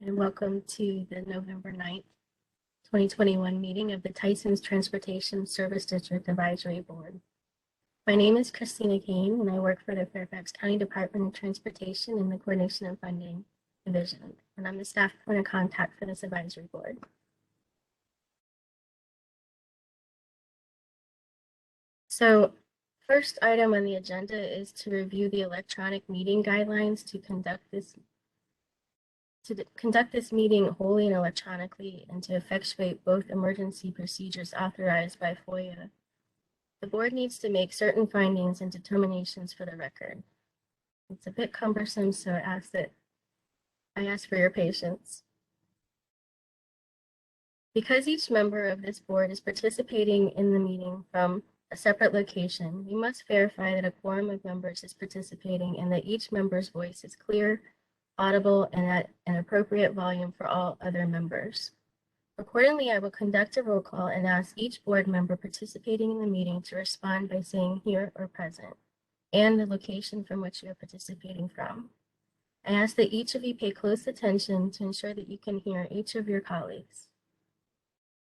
and welcome to the November 9th, 2021 meeting of the Tysons Transportation Service District Advisory Board. My name is Christina Kane, and I work for the Fairfax County Department of Transportation in the Coordination and Funding Division, and I'm the staff point of contact for this advisory board. So, first item on the agenda is to review the electronic meeting guidelines to conduct this meeting wholly and electronically and to effectuate both emergency procedures authorized by FOIA. The board needs to make certain findings and determinations for the record. It's a bit cumbersome, so I ask for your patience. Because each member of this board is participating in the meeting from a separate location, we must verify that a quorum of members is participating and that each member's voice is clear, audible, and at an appropriate volume for all other members. Accordingly, I will conduct a roll call and ask each board member participating in the meeting to respond by saying here or present, and the location from which you are participating from. I ask that each of you pay close attention to ensure that you can hear each of your colleagues.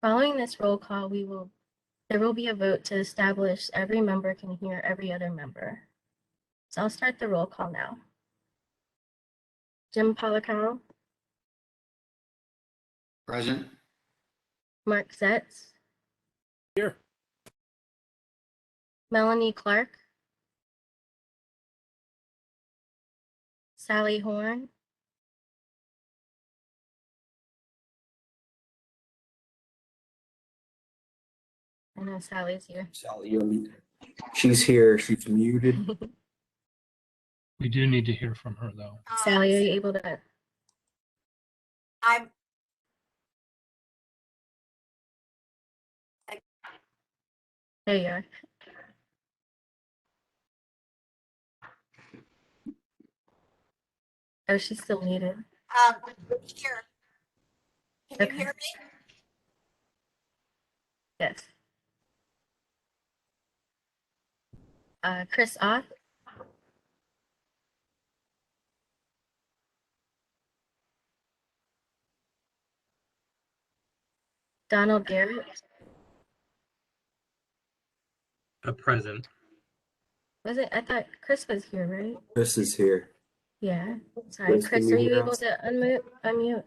Following this roll call, there will be a vote to establish every member can hear every other member. So I'll start the roll call now. Jim Policaro. Present. Mark Zetz. Here. Melanie Clark. Sally Horn. I know Sally's here. Sally, she's here. She's muted. We do need to hear from her, though. Sally, are you able to? There you are. Oh, she's still muted. Here. Can Okay. you hear me? Yes. Chris Oth. Donald Garrett. Present. Was it? I thought Chris was here, right? Chris is here. Yeah. Sorry, Chris, are you able to unmute?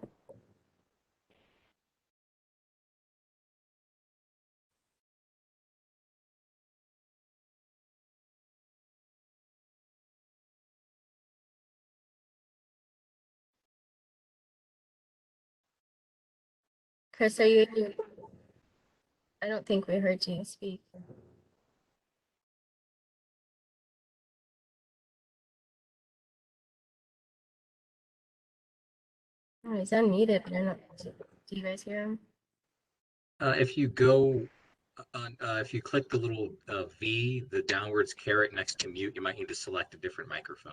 Chris, are you? I don't think we heard you speak. Oh, he's unmuted, but I don't. Do you guys hear him? If you go on, if you click the little V, the downwards caret next to mute, you might need to select a different microphone.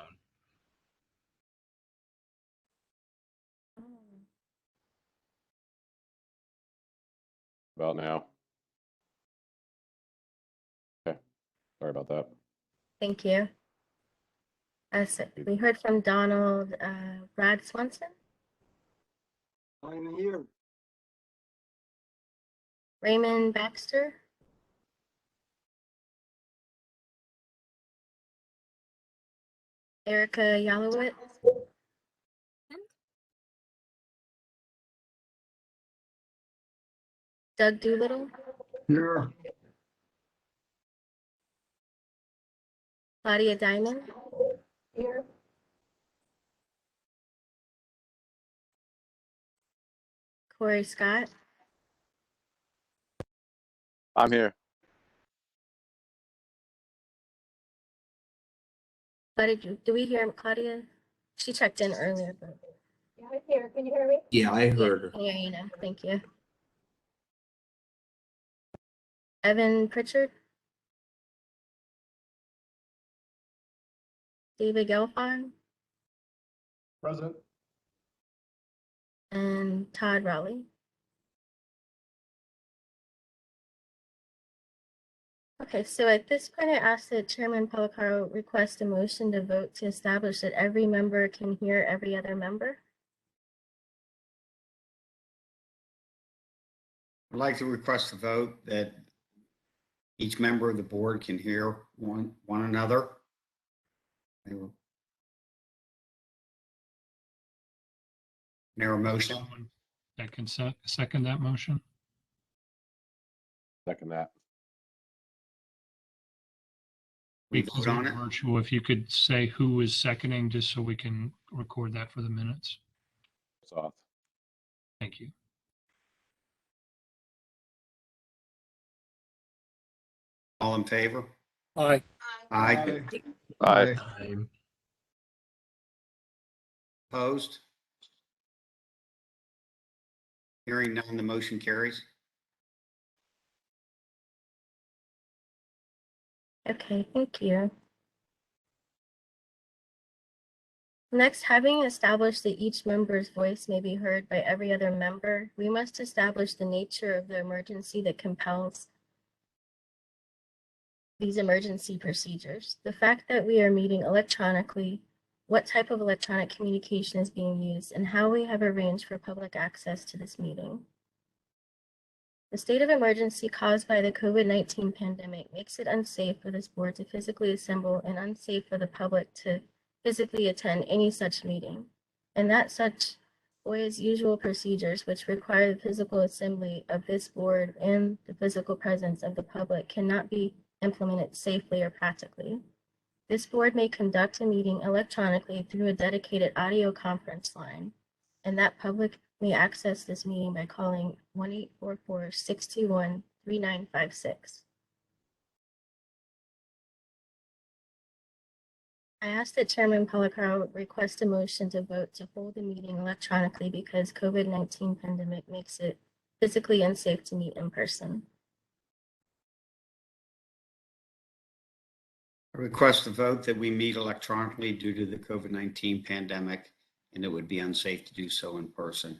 About now. Okay, sorry about that. Thank you. So we heard from Donald. Brad Swenson. I'm here. Raymond Baxter. Erica Yalowitz. Doug Doolittle. Here. Claudia Diamond. Here. Corey Scott. I'm here. Claudia, do we hear Claudia? She checked in earlier, but Yeah, I'm here. Can you hear me? Yeah, I heard her. I can hear you now. Thank you. Evan Pritchard. David Gelfond. Present. And Todd Rowley. Okay, so at this point, I ask that Chairman Policaro request a motion to vote to establish that every member can hear every other member. I'd like to request a vote that each member of the board can hear one another. There a motion? Someone that can second that motion? Second that. We Because vote we're on it? virtual, if you could say who is seconding, just so we can record that for the minutes. It's off. Thank you. All in favor? Aye. Aye. Aye. I'm Opposed? Hearing none, the motion carries. Okay, thank you. Next, having established that each member's voice may be heard by every other member, we must establish the nature of the emergency that compels these emergency procedures. The fact that we are meeting electronically, what type of electronic communication is being used, and how we have arranged for public access to this meeting. The state of emergency caused by the COVID-19 pandemic makes it unsafe for this board to physically assemble and unsafe for the public to physically attend any such meeting, and that such FOIA's usual procedures, which require the physical assembly of this board and the physical presence of the public, cannot be implemented safely or practically. This board may conduct a meeting electronically through a dedicated audio conference line, and that public may access this meeting by calling 1-844-621-3956. I ask that Chairman Polacaro request a motion to vote to hold the meeting electronically because COVID-19 pandemic makes it physically unsafe to meet in person. I request a vote that we meet electronically due to the COVID-19 pandemic, and it would be unsafe to do so in person.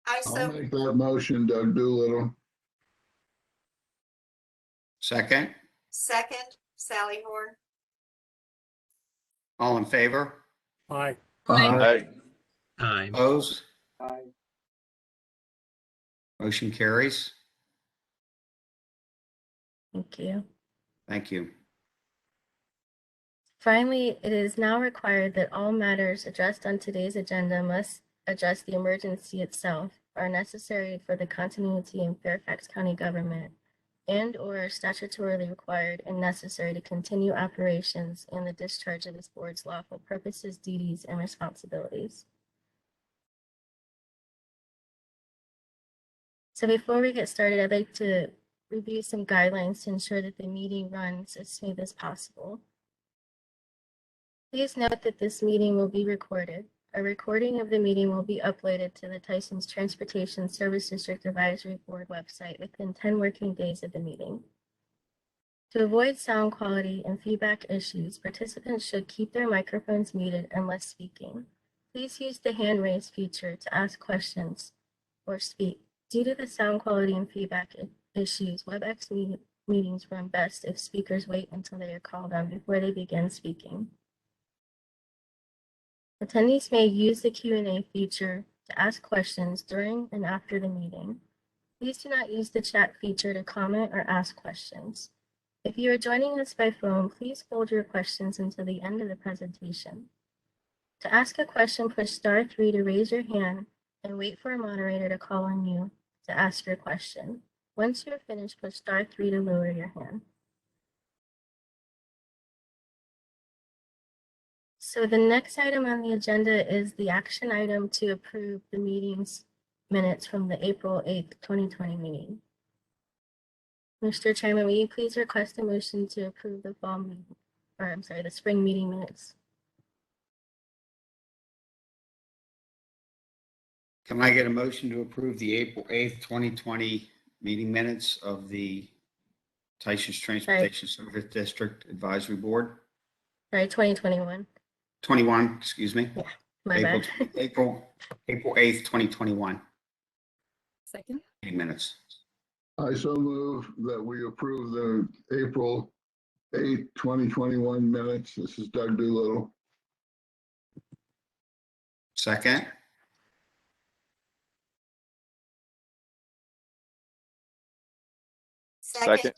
I'll make that motion, Doug Doolittle. Second, Second, Sally Horn. all in favor? Aye. Aye. I'm Opposed? Motion carries. Thank you. Thank you. Finally, it is now required that all matters addressed on today's agenda must address the emergency itself, are necessary for the continuity in Fairfax County government, and or are statutorily required and necessary to continue operations and the discharge of this board's lawful purposes, duties, and responsibilities. So before we get started, I'd like to review some guidelines to ensure that the meeting runs as smooth as possible. Please note that this meeting will be recorded. A recording of the meeting will be uploaded to the Tysons Transportation Service District Advisory Board website within 10 working days of the meeting. To avoid sound quality and feedback issues, participants should keep their microphones muted unless speaking. Please use the hand raise feature to ask questions or speak. Due to the sound quality and feedback issues, WebEx meetings run best if speakers wait until they are called on before they begin speaking. Attendees may use the Q&A feature to ask questions during and after the meeting. Please do not use the chat feature to comment or ask questions. If you are joining us by phone, please hold your questions until the end of the presentation. To ask a question, push *3 to raise your hand and wait for a moderator to call on you to ask your question. Once you are finished, push *3 to lower your hand. So the next item on the agenda is the action item to approve the meeting's minutes from the April 8th, 2020 meeting. Mr. Chairman, will you please request a motion to approve the the spring meeting minutes? Can I get a motion to approve the April 8th, 2020 meeting minutes of the Tysons Transportation Service District Advisory Board? Sorry, 2021. 21, excuse me. My April, bad. April 8th, 2021 Second. meeting minutes. I so move that we approve the April 8th, 2021 minutes. This is Doug Doolittle. Second, Second.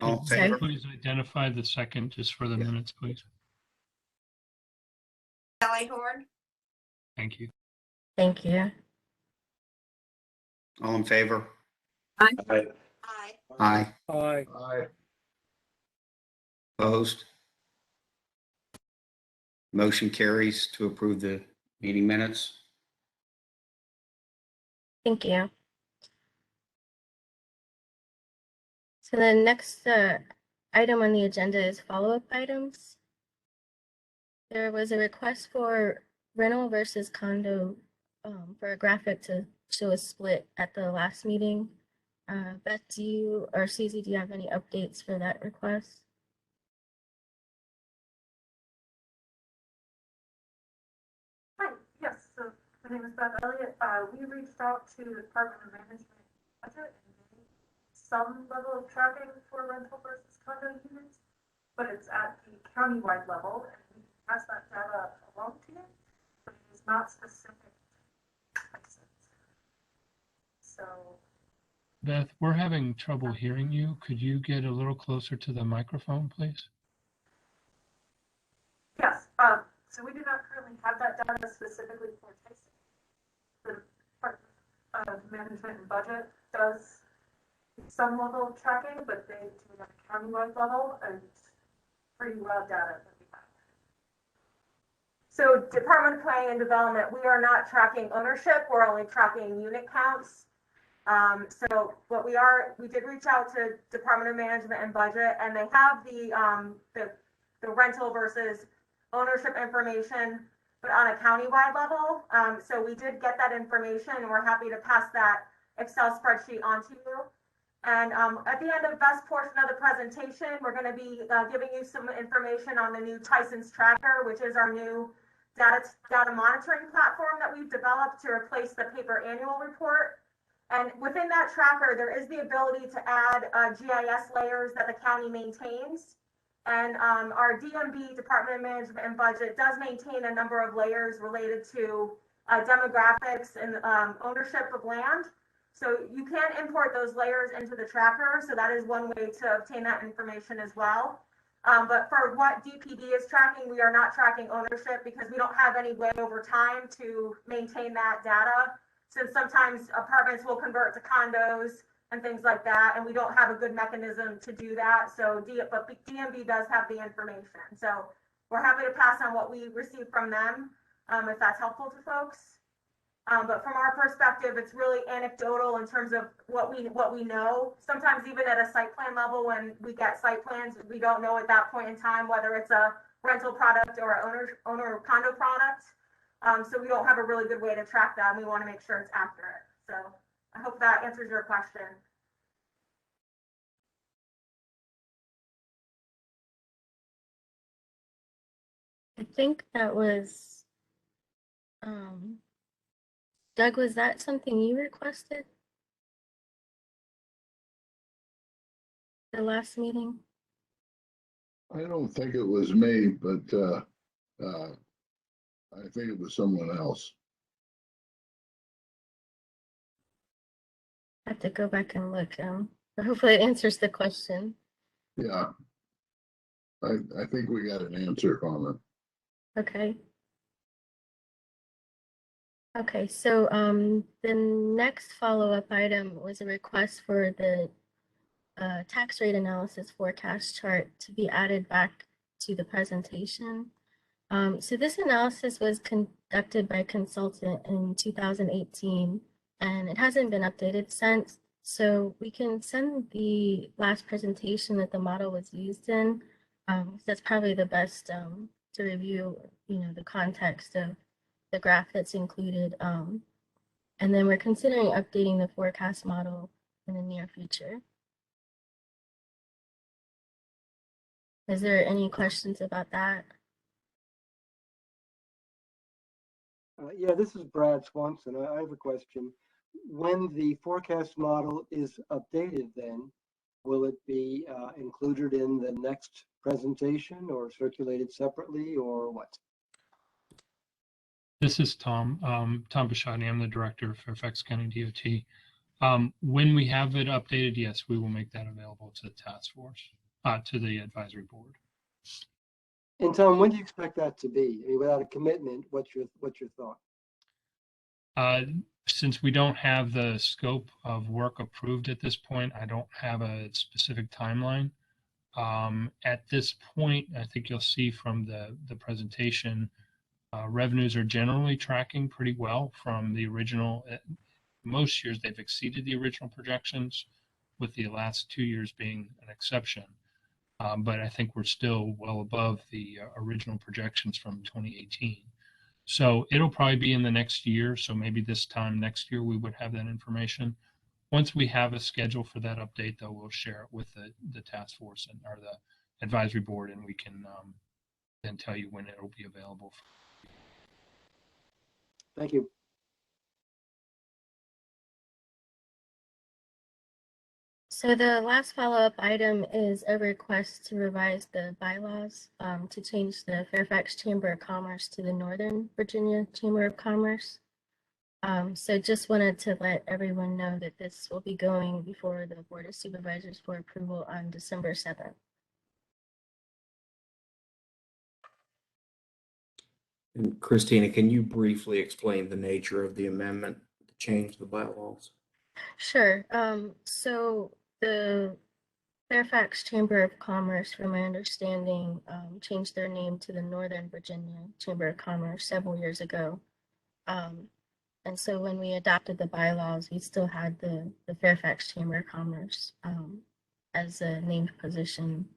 All in Sorry. favor? Please identify the second just for the Yeah. minutes, please. Sally Horn, Thank you. Thank you. All in favor? aye. Aye. Aye. Opposed? Motion carries to approve the meeting minutes. Thank you. So the next item on the agenda is follow-up items. There was a request for rental versus condo for a graphic to show a split at the last meeting. Beth, do you or Susie, do you have any updates for that request? Hi, yes, so my name is Beth Elliott. We reached out to the Department of Management budget and made some level of tracking for rental versus condo units, but it's at the countywide level, and we can pass that data along to you, but it is not specific to Tysons. So, Beth, we're having trouble hearing you. Could you get a little closer to the microphone, please? yes, so we do not currently have that data specifically for Tysons. The Department of Management and Budget does some level of tracking, but they do it at a countywide level, and it's pretty raw data that we have. So Department of Planning and Development, we are not tracking ownership, we're only tracking unit counts. So what we did reach out to Department of Management and Budget, and they have the rental versus ownership information, but on a countywide level. So we did get that information, and we're happy to pass that Excel spreadsheet on to you. And at the end of Beth's portion of the presentation, we're going to be giving you some information on the new Tysons tracker, which is our new data monitoring platform that we've developed to replace the paper annual report. And within that tracker, there is the ability to add GIS layers that the county maintains. And our DMB, Department of Management and Budget, does maintain a number of layers related to demographics and ownership of land. So you can import those layers into the tracker. So that is one way to obtain that information as well. But for what DPD is tracking, we are not tracking ownership because we don't have any way over time to maintain that data. Since sometimes apartments will convert to condos and things like that, and we don't have a good mechanism to do that. So but DMB does have the information. So we're happy to pass on what we receive from them, if that's helpful to folks. But from our perspective, it's really anecdotal in terms of what we know. Sometimes even at a site plan level, when we get site plans, we don't know at that point in time whether it's a rental product or an owner condo product. So we don't have a really good way to track that, and we want to make sure it's accurate. So I hope that answers your question. I think that was, Doug, was that something you requested? The last meeting? I don't think it was me, but I think it was someone else. I have to go back and look. But hopefully it answers the question. Yeah. I think we got an answer on it. Okay. Okay, so the next follow-up item was a request for the tax rate analysis forecast chart to be added back to the presentation. So this analysis was conducted by a consultant in 2018, and it hasn't been updated since. So we can send the last presentation that the model was used in. That's probably the best to review, the context of the graph that's included. And then we're considering updating the forecast model in the near future. Is there any questions about that? Yeah, this is Brad Swanson. I have a question. When the forecast model is updated, then will it be included in the next presentation or circulated separately or what? This is Tom. Tom Bashani. I'm the director of Fairfax County DOT. When we have it updated, yes, we will make that available to the task force, to the advisory board. And Tom, when do you expect that to be? I mean, without a commitment, what's your thought? Since we don't have the scope of work approved at this point, I don't have a specific timeline. At this point, I think you'll see from the presentation, revenues are generally tracking pretty well from the original. Most years they've exceeded the original projections, with the last 2 years being an exception. But I think we're still well above the original projections from 2018. So it'll probably be in the next year. So maybe this time next year we would have that information. Once we have a schedule for that update, though, we'll share it with the task force or the advisory board, and we can then tell you when it'll be available. Thank you. So the last follow-up item is a request to revise the bylaws to change the Fairfax Chamber of Commerce to the Northern Virginia Chamber of Commerce. So just wanted to let everyone know that this will be going before the Board of Supervisors for approval on December 7th. And Christina, can you briefly explain the nature of the amendment to change the bylaws? Sure. So the Fairfax Chamber of Commerce, from my understanding, changed their name to the Northern Virginia Chamber of Commerce several years ago. And so when we adopted the bylaws, we still had the Fairfax Chamber of Commerce as a named position.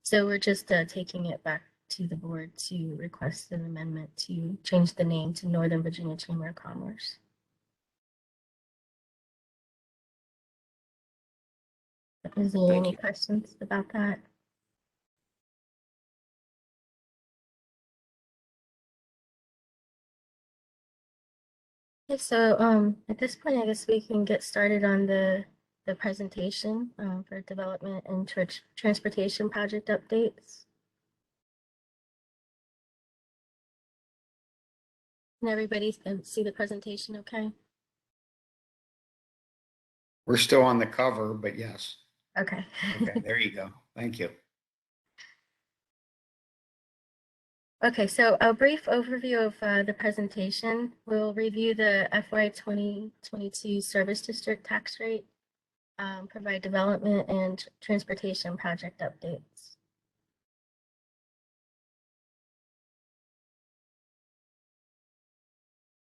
So we're just taking it back to the board to request an amendment to change the name to Northern Virginia Chamber of Commerce. Is there any questions about that? Okay, so at this point, I guess we can get started on the presentation for development and transportation project updates. Can everybody see the presentation okay? We're still on the cover, but yes. Okay. Okay, there you go. Thank you. Okay, so a brief overview of the presentation. We'll review the FY 2022 service district tax rate, provide development and transportation project updates.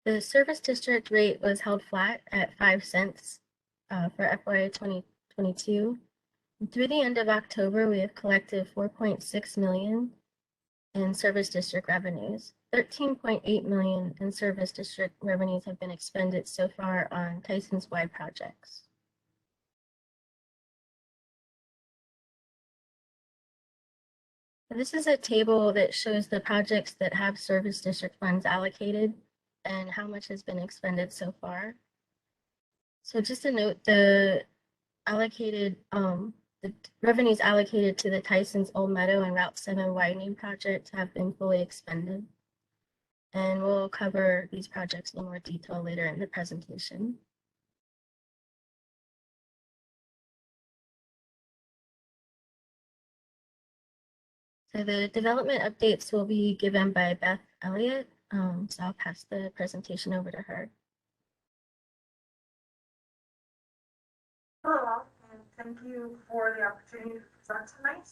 The service district rate was held flat at 5 cents for FY 2022. Through the end of October, we have collected $4.6 million in service district revenues. $13.8 million in service district revenues have been expended so far on Tysons wide projects. This is a table that shows the projects that have service district funds allocated and how much has been expended so far. So just a note, the revenues allocated to the Tysons Old Meadow and Route 7 widening project have been fully expended. And we'll cover these projects in more detail later in the presentation. So the development updates will be given by Beth Elliott. So I'll pass the presentation over to her. Hello all, and thank you for the opportunity to present tonight.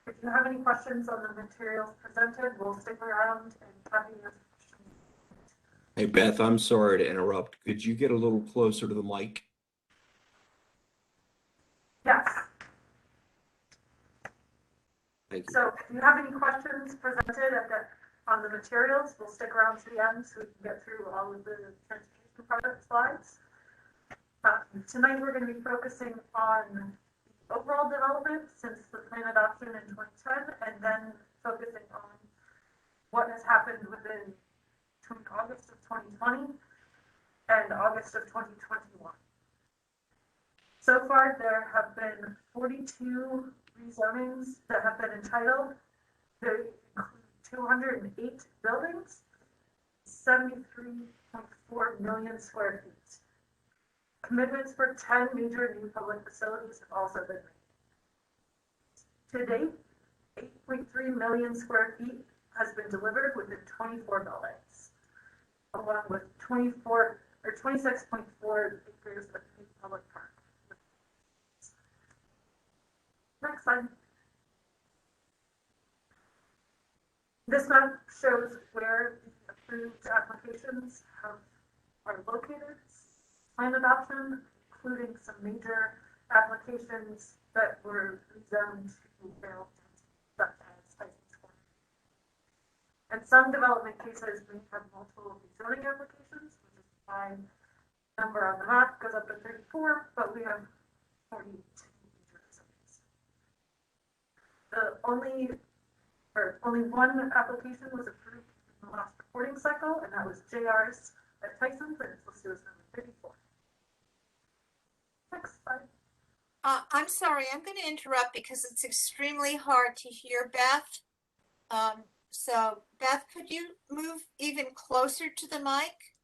If you have any questions on the materials presented, we'll stick around and happy to answer questions. Hey, Beth, I'm sorry to interrupt. Could you get a little closer to the mic? Yes. Thank you. So if you have any questions presented on the materials, we'll stick around to the end so we can get through all of the transportation project slides. Tonight we're going to be focusing on the overall development since the plan adoption in 2010, and then focusing on what has happened between August of 2020 and August of 2021. So far, there have been 42 rezonings that have been entitled. They include 208 buildings, 73.4 million square feet. Commitments for 10 major new public facilities have also been made. To date, 8.3 million square feet has been delivered within 24 buildings, along with 26.4 acres of new public park. Next slide. This map shows where the approved applications are located. Plan adoption, including some major applications that were rezoned to fail, such as Tysons Corner. And some development cases may have multiple rezoning applications, which is why the number on the map goes up to 34, but we have 42 major facilities. Only one application was approved in the last reporting cycle, and that was JR's at Tysons, and it's listed as number 34. Next slide. I'm sorry, I'm going to interrupt because it's extremely hard to hear Beth. So Beth, could you move even closer to the mic?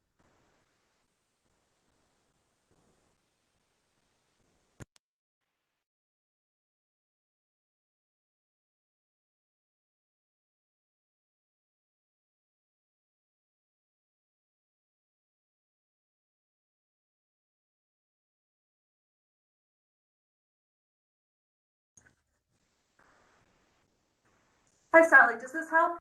Hi, Sally. Does this help?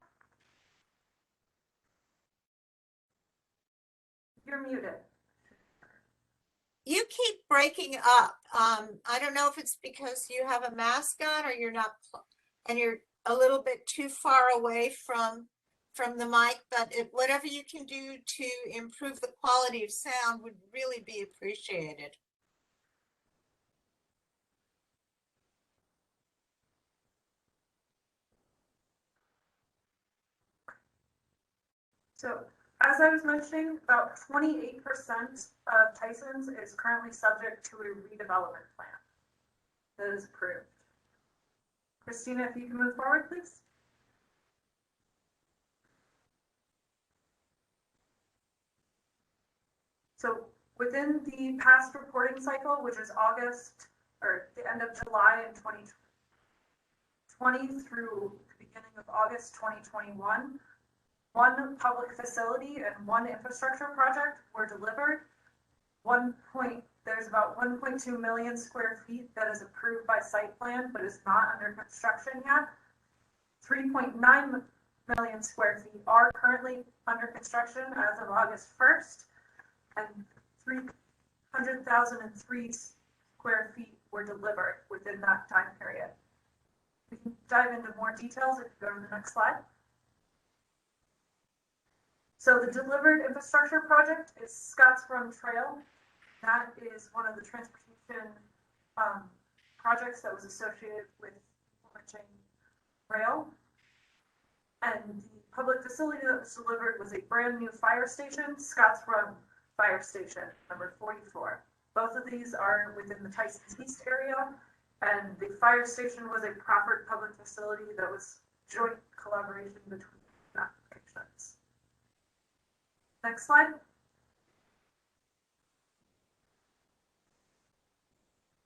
You're muted. You keep breaking up. I don't know if it's because you have a mask on or you're not, and you're a little bit too far away from the mic, but whatever you can do to improve the quality of sound would really be appreciated. So, as I was mentioning, about 28% of Tysons is currently subject to a redevelopment plan that is approved. Christina, if you can move forward, please. So, within the past reporting cycle, which is August, or the end of July in 2020 through the beginning of August 2021, one public facility and one infrastructure project were delivered. There's about 1.2 million square feet that is approved by site plan, but is not under construction yet. 3.9 million square feet are currently under construction as of August 1st, and 300,003 square feet were delivered within that time period. We can dive into more details if you go to the next slide. So the delivered infrastructure project is Scottsboro Trail. That is one of the transportation projects that was associated with implementing rail. And the public facility that was delivered was a brand new fire station, Scottsboro Fire Station, number 44. Both of these are within the Tysons East area, and the fire station was a proffered public facility that was joint collaboration between applications. Next slide.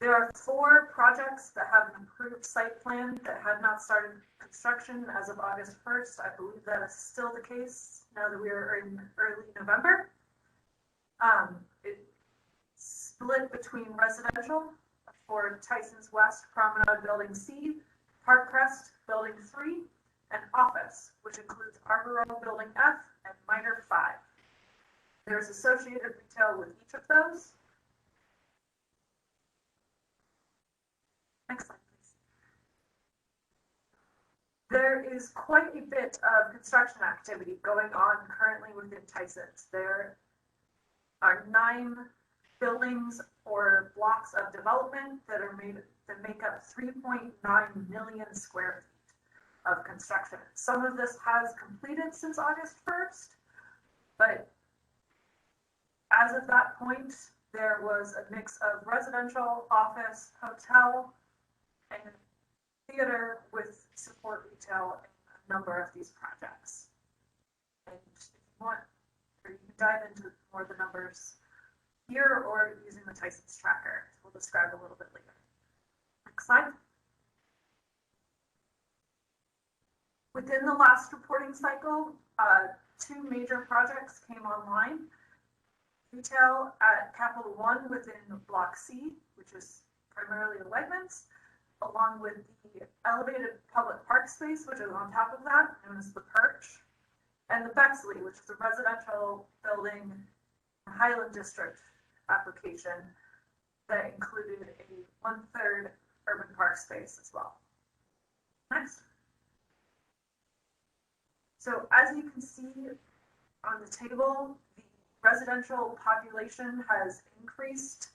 There are 4 projects that have an approved site plan that had not started construction as of August 1st. I believe that is still the case now that we are in early November. It's split between residential for Tysons West Promenade Building C, Park Crest Building 3, and office, which includes Arbor Row Building F and Minor 5. There's associated retail with each of those. Next slide, please. There is quite a bit of construction activity going on currently within Tysons. There are 9 buildings or blocks of development that make up 3.9 million square feet of construction. Some of this has completed since August 1st, but as of that point, there was a mix of residential, office, hotel, and theater with support retail in a number of these projects. And if you want dive into more of the numbers here or using the Tysons tracker. We'll describe a little bit later. Next slide. Within the last reporting cycle, 2 major projects came online. Retail at Capital One within Block C, which is primarily the Wegmans, along with the elevated public park space, which is on top of that, known as the Perch, and the Bexley, which is a residential building Highland District application that included a 1/3 urban park space as well. Next. So as you can see on the table, the residential population has increased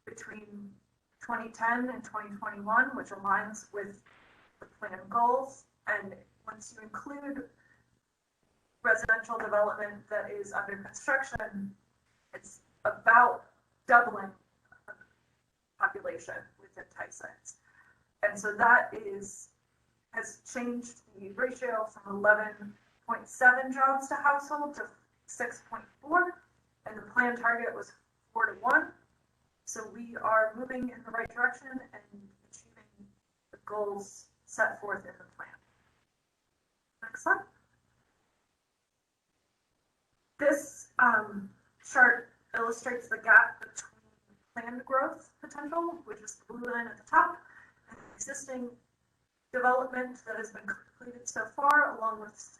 between 2010 and 2021, which aligns with the plan goals. And once you include residential development that is under construction, it's about doubling the population within Tysons. And so that has changed the ratio from 11.7 jobs to household to 6.4, and the plan target was 4:1. So we are moving in the right direction and achieving the goals set forth in the plan. Next slide. This chart illustrates the gap between planned growth potential, which is the blue line at the top, and existing development that has been completed so far, along with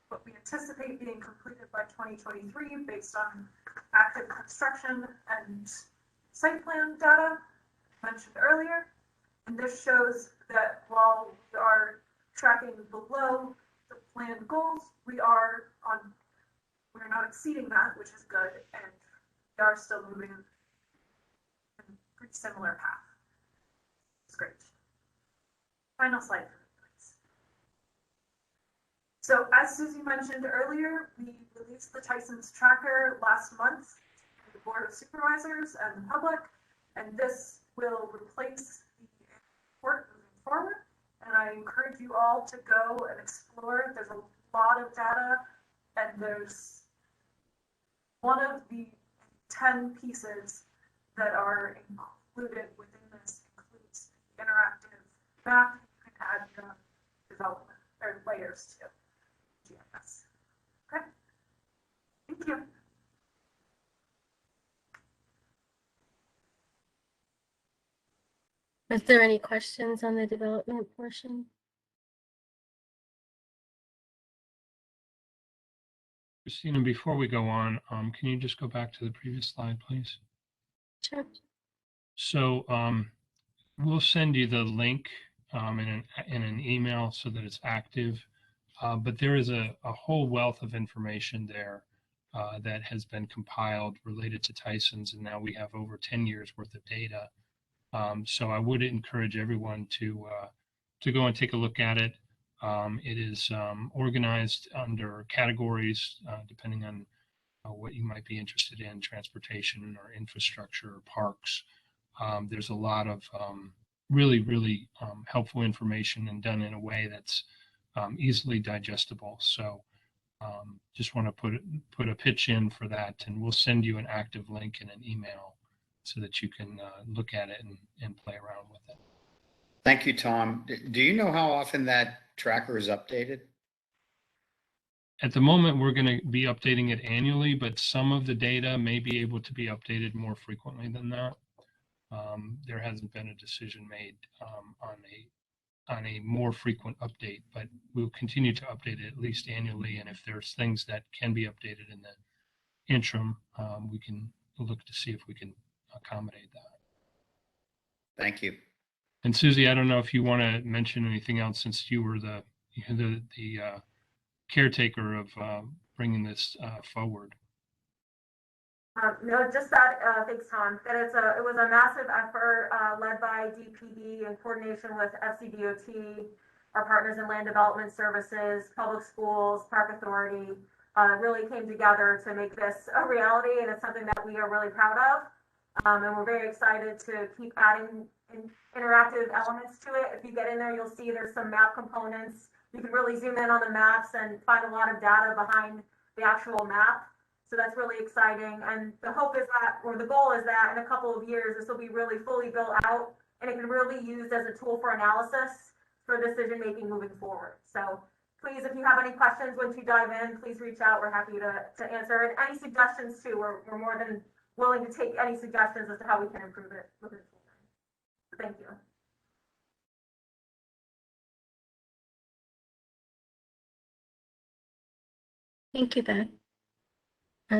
what we anticipate being completed by 2023 based on active construction and site plan data mentioned earlier. And this shows that while we are tracking below the planned goals, we're not exceeding that, which is good, and we are still moving in a pretty similar path. It's great. Final slide for me, please. So as Susie mentioned earlier, we released the Tysons tracker last month to the Board of Supervisors and the public, and this will replace the report moving forward. And I encourage you all to go and explore. There's a lot of data, and there's one of the 10 pieces that are included within this includes the interactive map. You can add your development or layers to GIS. Okay, thank you. Is there any questions on the development portion? Christina, before we go on, can you just go back to the previous slide, please? Sure. So we'll send you the link in an email so that it's active. But there is a whole wealth of information there that has been compiled related to Tysons, and now we have over 10 years worth of data. So I would encourage everyone to go and take a look at it. It is organized under categories depending on what you might be interested in, transportation or infrastructure or parks. There's a lot of really helpful information and done in a way that's easily digestible. So just want to put a pitch in for that, and we'll send you an active link in an email so that you can look at it and play around with it. Thank you, Tom. Do you know how often that tracker is updated? At the moment, we're going to be updating it annually, but some of the data may be able to be updated more frequently than that. There hasn't been a decision made on a more frequent update, but we'll continue to update it at least annually. And if there's things that can be updated in the interim, we can look to see if we can accommodate that. Thank you. And Susie, I don't know if you want to mention anything else since you were the caretaker of bringing this forward. No, just that, thanks, Tom, that it was a massive effort led by DPD in coordination with FCDOT, our partners in land development services, public schools, park authority, really came together to make this a reality, and it's something that we are really proud of. And we're very excited to keep adding interactive elements to it. If you get in there, you'll see there's some map components. You can really zoom in on the maps and find a lot of data behind the actual map. So that's really exciting. And the hope is that, or the goal is that in a couple of years, this will be really fully built out and it can really be used as a tool for analysis for decision making moving forward. So please, if you have any questions once you dive in, please reach out. We're happy to answer. And any suggestions too, we're more than willing to take any suggestions as to how we can improve it within the team. So thank you. Thank you, Beth.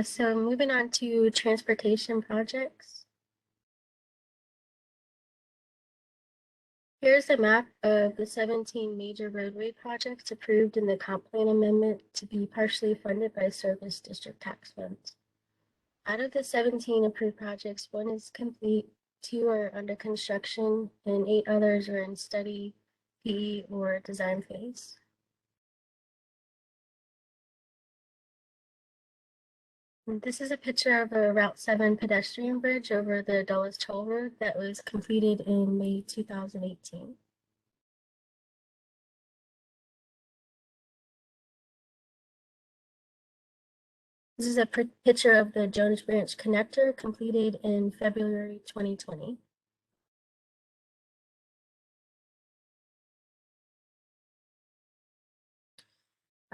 So moving on to transportation projects. Here's a map of the 17 major roadway projects approved in the comp plan amendment to be partially funded by service district tax funds. Out of the 17 approved projects, 1 is complete, 2 are under construction, and 8 others are in study, PE, or design phase. This is a picture of a Route 7 pedestrian bridge over the Dulles Toll Road that was completed in May 2018. This is a picture of the Jones Branch connector completed in February 2020.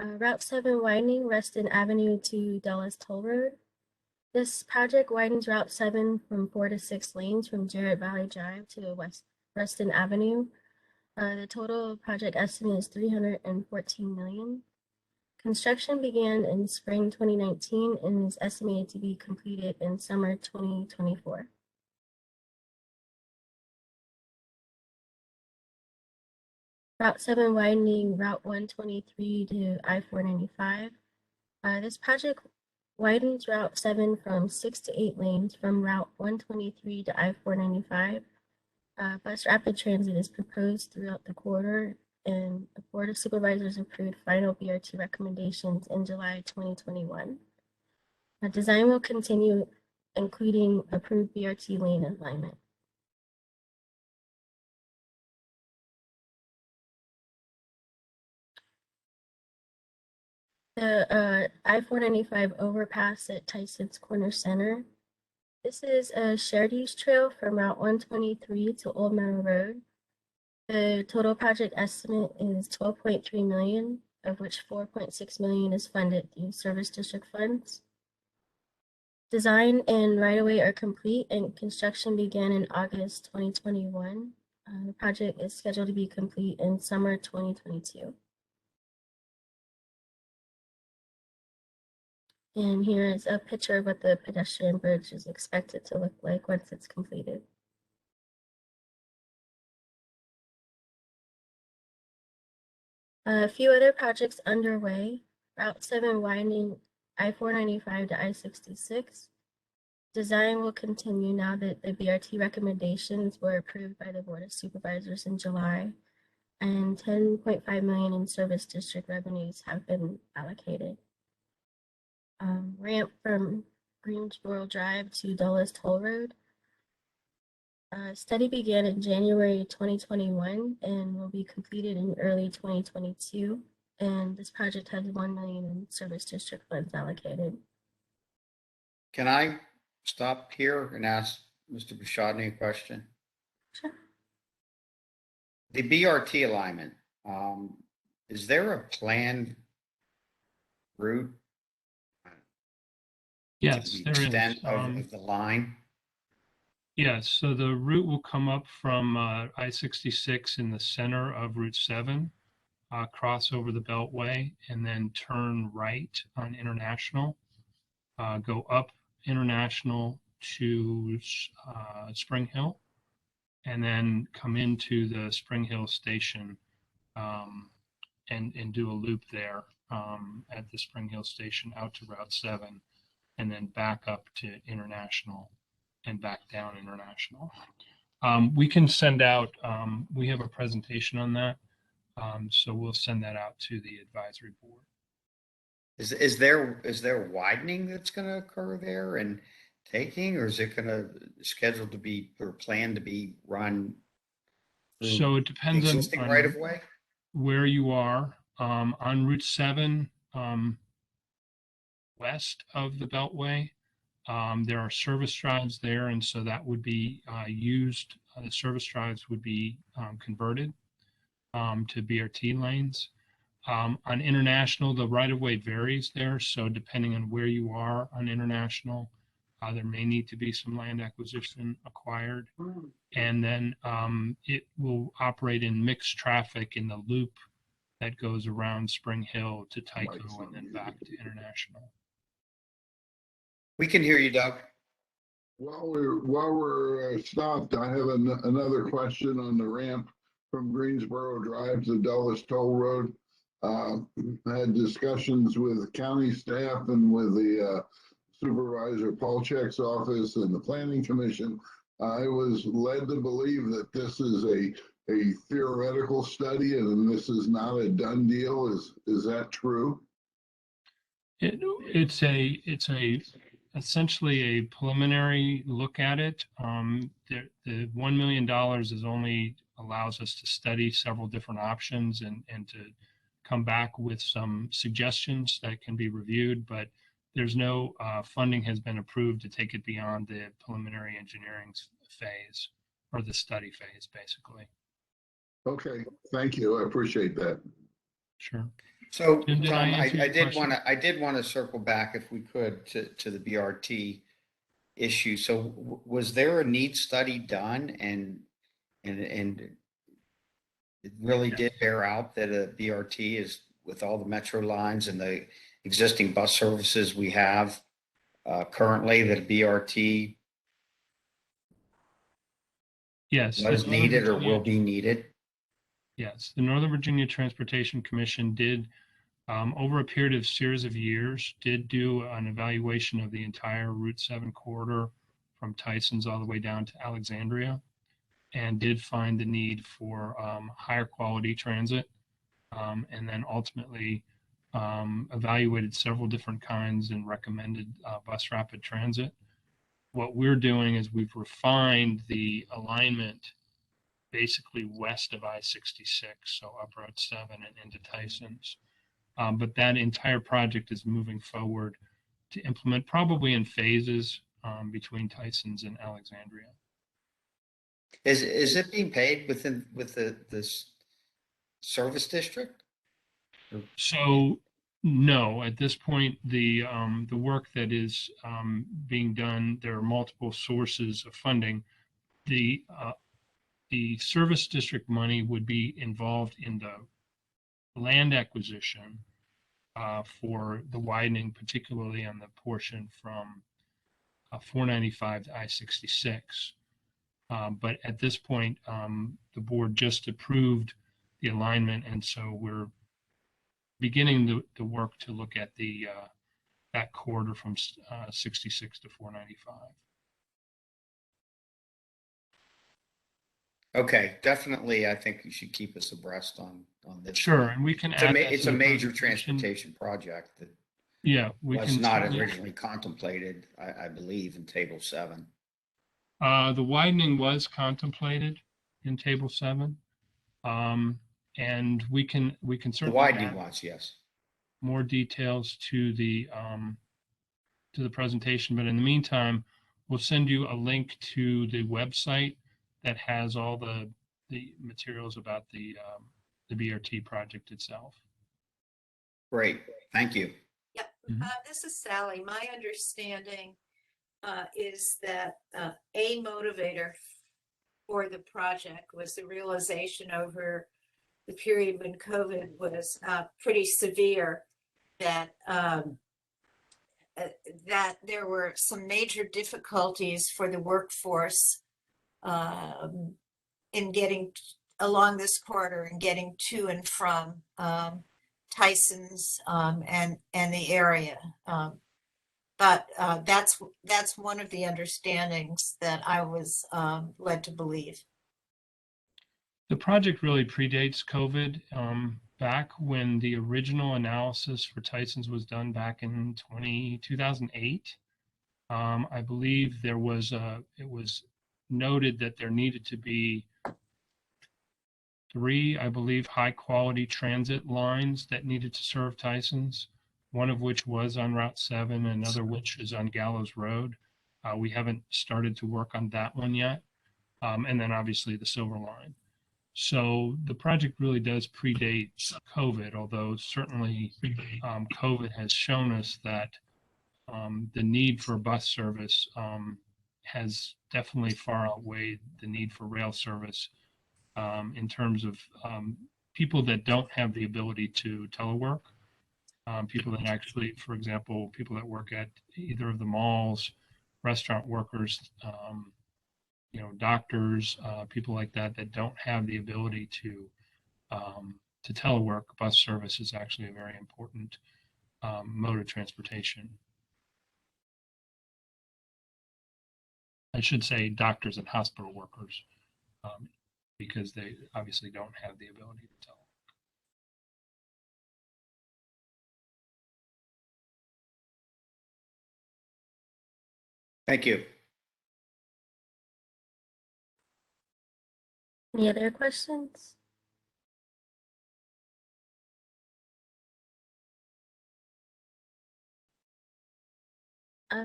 Route 7 widening Reston Avenue to Dulles Toll Road. This project widens Route 7 from 4 to 6 lanes from Jarrett Valley Drive to Reston Avenue. The total project estimate is $314 million. Construction began in spring 2019 and is estimated to be completed in summer 2024. Route 7 widening Route 123 to I-495. This project widens Route 7 from 6 to 8 lanes from Route 123 to I-495. Bus rapid transit is proposed throughout the corridor, and the Board of Supervisors approved final BRT recommendations in July 2021. Design will continue, including approved BRT lane alignment. The I-495 overpass at Tysons Corner Center. This is a Sheridans Trail from Route 123 to Old Meadow Road. The total project estimate is $12.3 million, of which $4.6 million is funded through service district funds. Design and right-of-way are complete and construction began in August 2021. The project is scheduled to be complete in summer 2022. And here is a picture of what the pedestrian bridge is expected to look like once it's completed. A few other projects underway. Route 7 widening I-495 to I-66. Design will continue now that the BRT recommendations were approved by the Board of Supervisors in July, and $10.5 million in service district revenues have been allocated. Ramp from Greensboro Drive to Dulles Toll Road. Study began in January 2021 and will be completed in early 2022. And this project has $1 million in service district funds allocated. Can I stop here and ask Mr. Bouchardny a question? Sure. The BRT alignment, is there a planned route? Yes, to the there is. extent of the line? Yes, so the route will come up from I-66 in the center of Route 7, cross over the Beltway, and then turn right on International, go up International to Spring Hill, and then come into the Spring Hill station and do a loop there at the Spring Hill station out to Route 7, and then back up to International and back down International. We can send out, we have a presentation on that, so we'll send that out to the advisory board. Is there widening that's going to occur there and taking, or is it going to scheduled to be or planned to be run? So it depends on right of way where you are on Route 7. west of the Beltway. There are service drives there, and so that would be used. The service drives would be converted to BRT lanes. On International, the right-of-way varies there, so depending on where you are on International, there may need to be some land acquisition acquired. And then it will operate in mixed traffic in the loop that goes around Spring Hill to Tyco and then back to International. We can hear you, Doug. While we're stopped, I have another question on the ramp from Greensboro Drive to Dulles Toll Road. I had discussions with county staff and with the Supervisor Polchek's office and the Planning Commission. I was led to believe that this is a theoretical study and this is not a done deal. Is that true? It's essentially a preliminary look at it. The $1 million is only allows us to study several different options and to come back with some suggestions that can be reviewed, but there's no funding has been approved to take it beyond the preliminary engineering phase or the study phase, basically. Okay, thank you. I appreciate that. Sure. So, Jim, did I Tom, answer your question? I did want to circle back, if we could, to the BRT issue. So, was there a need study done, and it really did bear out that a BRT is, with all the metro lines and the existing bus services we have currently, that a BRT Yes. was needed or will be needed? Yes, the Northern Virginia Transportation Commission did, over a period of series of years, did do an evaluation of the entire Route 7 corridor from Tysons all the way down to Alexandria, and did find the need for higher quality transit, and then ultimately evaluated several different kinds and recommended bus rapid transit. What we're doing is we've refined the alignment basically west of I-66, so up Road 7 and into Tysons. But that entire project is moving forward to implement probably in phases between Tysons and Alexandria. Is it being paid with this service district? So no, at this point, the work that is being done, there are multiple sources of funding. The service district money would be involved in the land acquisition for the widening, particularly on the portion from 495 to I-66. But at this point, the board just approved the alignment, and so we're beginning the work to look at the that corridor from 66 to 495. Okay, definitely. I think you should keep us abreast on this. Sure, and we can add that It's to a the major presentation. transportation project that we was can not certainly- originally contemplated, I believe, in Table 7. The widening was contemplated in Table 7, and we can The certainly widening add was, yes. more details to the presentation. But in the meantime, we'll send you a link to the website that has all the materials about the BRT project itself. Great, thank you. Yep. Mhm. This is Sally. My understanding is that a motivator for the project was the realization over the period when COVID was pretty severe that that there were some major difficulties for the workforce in getting along this corridor and getting to and from Tysons and the area. But that's one of the understandings that I was led to believe. The project really predates COVID. Back when the original analysis for Tysons was done back in 2008, I believe it was noted that there needed to be 3, I believe, high quality transit lines that needed to serve Tysons. one of which was on Route 7, another which is on Gallows Road. We haven't started to work on that one yet. And then obviously the Silver Line. So the project really does predate COVID, although certainly COVID has shown us that the need for bus service has definitely far outweighed the need for rail service in terms of people that don't have the ability to telework, people that actually, for example, people that work at either of the malls, restaurant workers, doctors, people like that that don't have the ability to telework. Bus service is actually a very important mode of transportation. I should say doctors and hospital workers, because they obviously don't have the ability to telework. Thank you. Any other questions?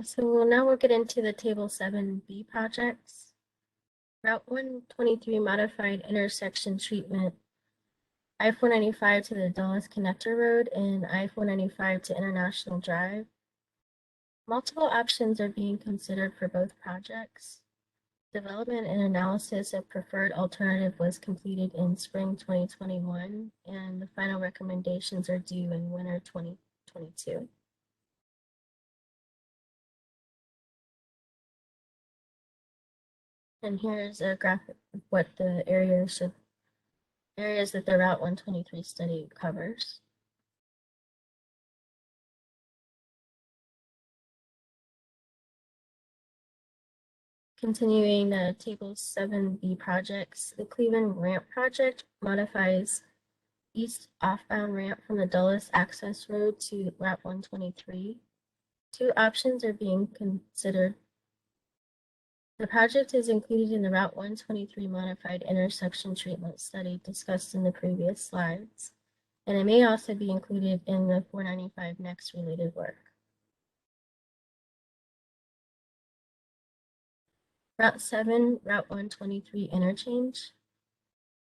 So now we'll get into the Table 7B projects. Route 123 modified intersection treatment, I-495 to the Dulles Connector Road and I-495 to International Drive. Multiple options are being considered for both projects. Development and analysis of preferred alternative was completed in spring 2021, and the final recommendations are due in winter 2022. And here's a graphic of what the areas that the Route 123 study covers. Continuing the Table 7B projects, the Cleveland Ramp Project modifies east off-bound ramp from the Dulles Access Road to Route 123. Two options are being considered. The project is included in the Route 123 modified intersection treatment study discussed in the previous slides, and it may also be included in the 495 next related work. Route 7, Route 123 interchange.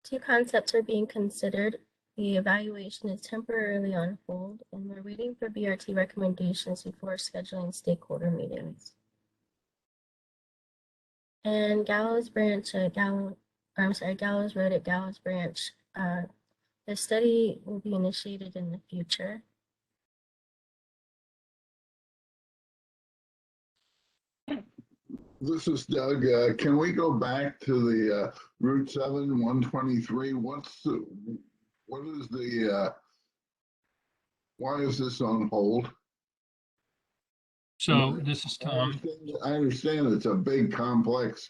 Two concepts are being considered. The evaluation is temporarily on hold, and we're waiting for BRT recommendations before scheduling stakeholder meetings. And Gallows Road at Gallows Branch. The study will be initiated in the future. This is Doug. Can we go back to the Route 7 123? Why is this on hold? So this is Tom. I understand it's a big, complex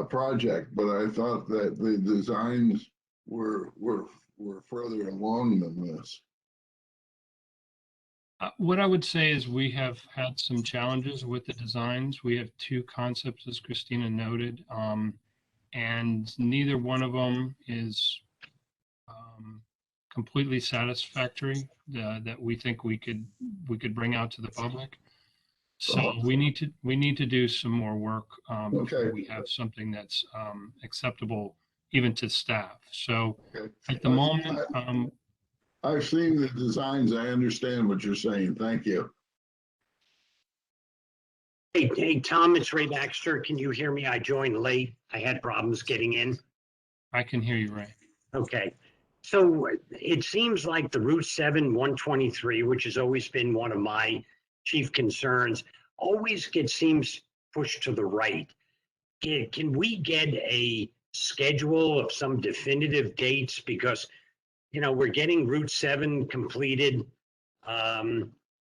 project, but I thought that the designs were further along than this. What I would say is we have had some challenges with the designs. We have two concepts, as Christina noted, and neither one of them is completely satisfactory that we think we could bring out to the public. So we need to do some more work before we have something that's acceptable even to staff. So at the moment, I've seen the designs. I understand what you're saying. Thank you. Hey, Tom, it's Ray Baxter. Can you hear me? I joined late. I had problems getting in. I can hear you, Ray. Okay. So it seems like the Route 7 123, which has always been one of my chief concerns, seems pushed to the right. Can we get a schedule of some definitive dates? Because we're getting Route 7 completed.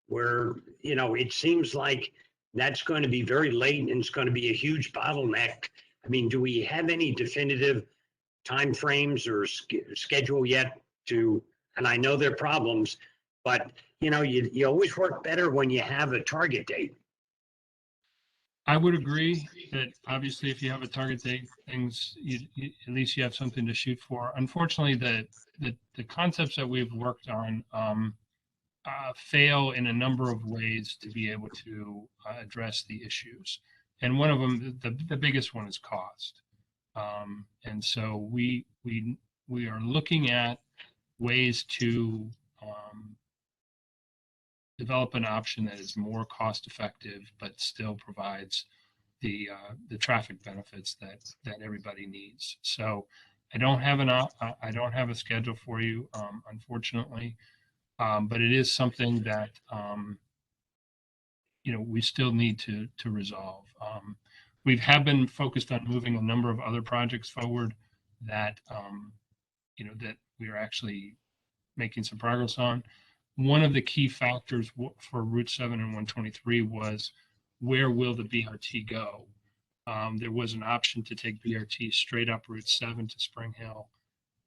It seems like that's going to be very late and it's going to be a huge bottleneck. I mean, do we have any definitive timeframes or schedule yet and I know there are problems, but you always work better when you have a target date. I would agree that obviously if you have a target date, at least you have something to shoot for. Unfortunately, the concepts that we've worked on fail in a number of ways to be able to address the issues. And one of them, the biggest one, is cost. And so we are looking at ways to develop an option that is more cost effective, but still provides the traffic benefits that everybody needs. So I don't have a schedule for you, unfortunately, but it is something that we still need to resolve. We have been focused on moving a number of other projects forward that that we are actually making some progress on. One of the key factors for Route 7 and 123 was, where will the BRT go? There was an option to take BRT straight up Route 7 to Spring Hill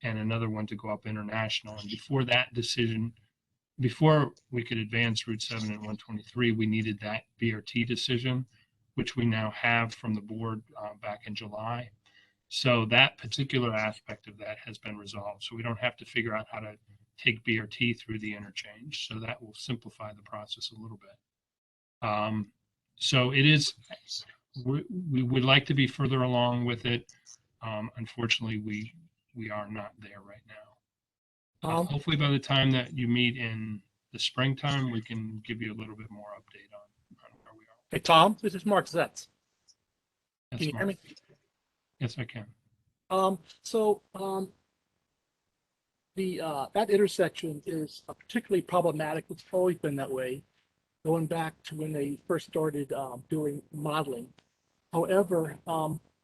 and another one to go up International. And before that decision, before we could advance Route 7 and 123, we needed that BRT decision, which we now have from the board back in July. So that particular aspect of that has been resolved. So we don't have to figure out how to take BRT through the interchange. So that will simplify the process a little bit. So it is, we would like to be further along with it. Unfortunately, we are not there right now. Hopefully by the time that you meet in the springtime, we can give you a little bit more update on where we are. Hey, Tom, this is Mark Zetz. Yes, Can you hear me? Yes, I can. That intersection is particularly problematic. It's always been that way, going back to when they first started doing modeling. However,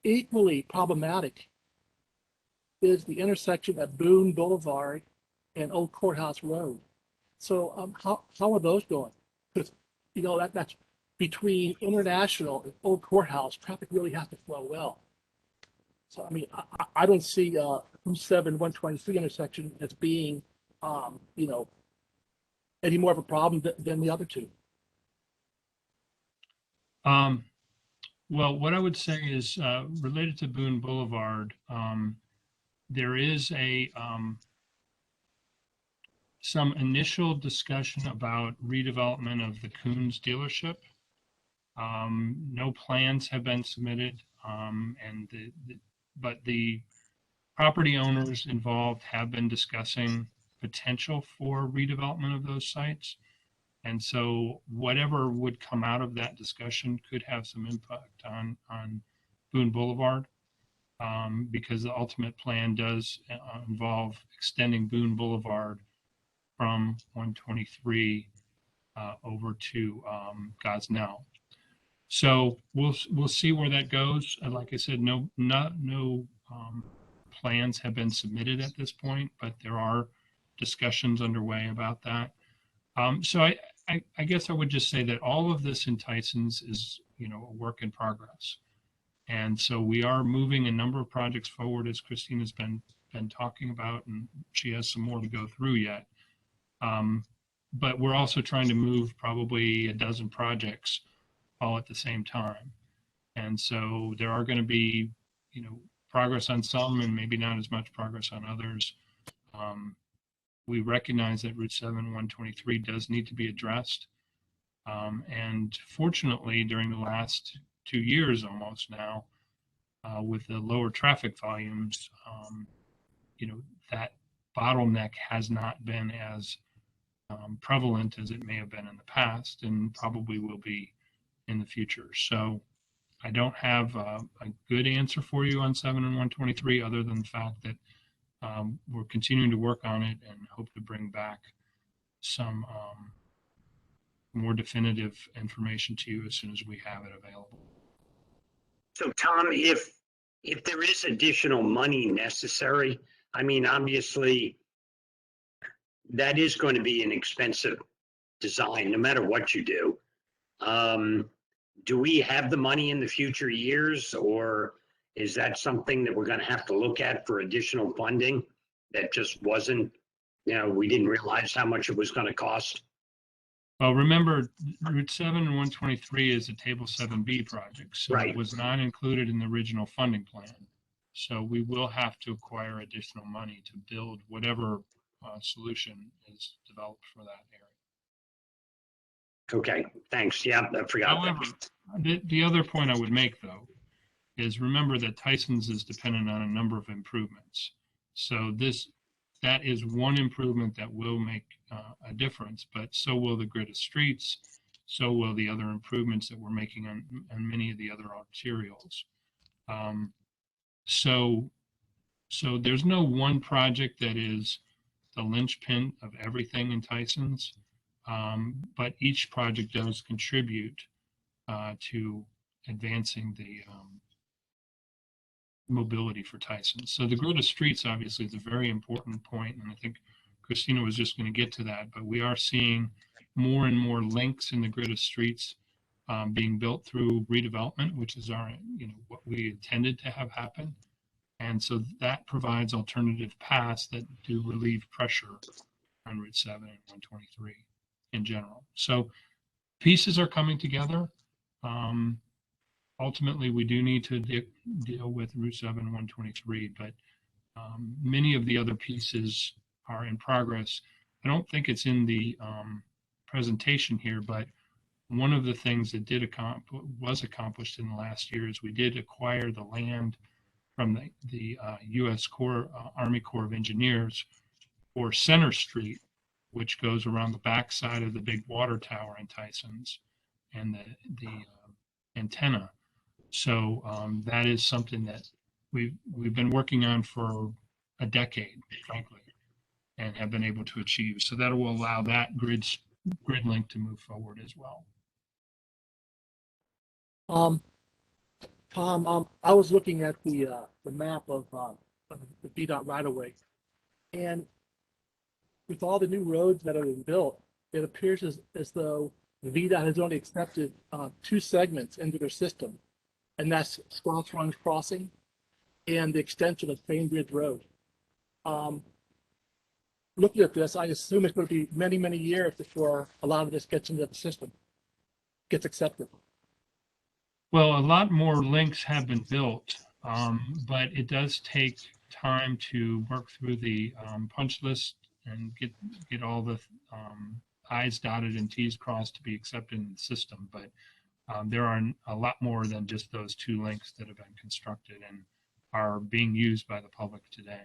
equally problematic is the intersection at Boone Boulevard and Old Courthouse Road. So how are those going? Because that's between International and Old Courthouse, traffic really has to flow well. So I mean, I don't see Route 7 123 intersection as being any more of a problem than the other two. Well, what I would say is related to Boone Boulevard, there is some initial discussion about redevelopment of the Coons dealership. No plans have been submitted, but the property owners involved have been discussing potential for redevelopment of those sites. And so whatever would come out of that discussion could have some impact on Boone Boulevard, because the ultimate plan does involve extending Boone Boulevard from 123 over to Gosnell. So we'll see where that goes. Like I said, no plans have been submitted at this point, but there are discussions underway about that. So I guess I would just say that all of this in Tysons is a work in progress, and so we are moving a number of projects forward, as Christine has been talking about, and she has some more to go through yet. But we're also trying to move probably a dozen projects all at the same time. And so there are going to be, progress on some and maybe not as much progress on others. We recognize that Route 7 123 does need to be addressed. And fortunately, during the last 2 years almost now, with the lower traffic volumes, that bottleneck has not been as prevalent as it may have been in the past, and probably will be in the future. So I don't have a good answer for you on 7 and 123, other than the fact that we're continuing to work on it and hope to bring back some more definitive information to you as soon as we have it available. So Tom, if there is additional money necessary, I mean, obviously that is going to be an expensive design, no matter what you do. Do we have the money in the future years, or is that something that we're going to have to look at for additional funding that just wasn't, we didn't realize how much it was going to cost? Well, remember, Route 7 and 123 is a Table 7B project, so Right. It was not included in the original funding plan. So we will have to acquire additional money to build whatever solution is developed for that area. Okay, thanks. Yeah, I forgot However, the other point I would make, though, is remember that Tysons is dependent on a number of improvements. So that is one improvement that will make a difference, but so will the grid of streets, so will the other improvements that we're making on many of the other arterials. So there's no one project that is the linchpin of everything in Tysons, but each project does contribute to advancing the mobility for Tyson. So the grid of streets obviously is a very important point, and I think Christina was just going to get to that, but we are seeing more and more links in the grid of streets being built through redevelopment, which is our, what we intended to have happen. And so that provides alternative paths that do relieve pressure on Route 7 and 123 in general. So pieces are coming together. Ultimately, we do need to deal with Route 7 and 123, but many of the other pieces are in progress. I don't think it's in the presentation here, but one of the things that was accomplished in the last year is we did acquire the land from the U.S. Army Corps of Engineers for Center Street, which goes around the backside of the big water tower in Tysons and the antenna. So that is something that we've been working on for a decade, frankly, and have been able to achieve. So that will allow that grid link to move forward as well. Tom, I was looking at the map of the VDOT right of way, and with all the new roads that have been built, it appears as though VDOT has only accepted 2 segments into their system, and that's Squash Run Crossing and the extension of Bainbridge Road. Looking at this, I assume it's going to be many, many years before a lot of this gets into the system, gets accepted. Well, a lot more links have been built, but it does take time to work through the punch list and get all the I's dotted and T's crossed to be accepted in the system. But there are a lot more than just those 2 links that have been constructed and are being used by the public today.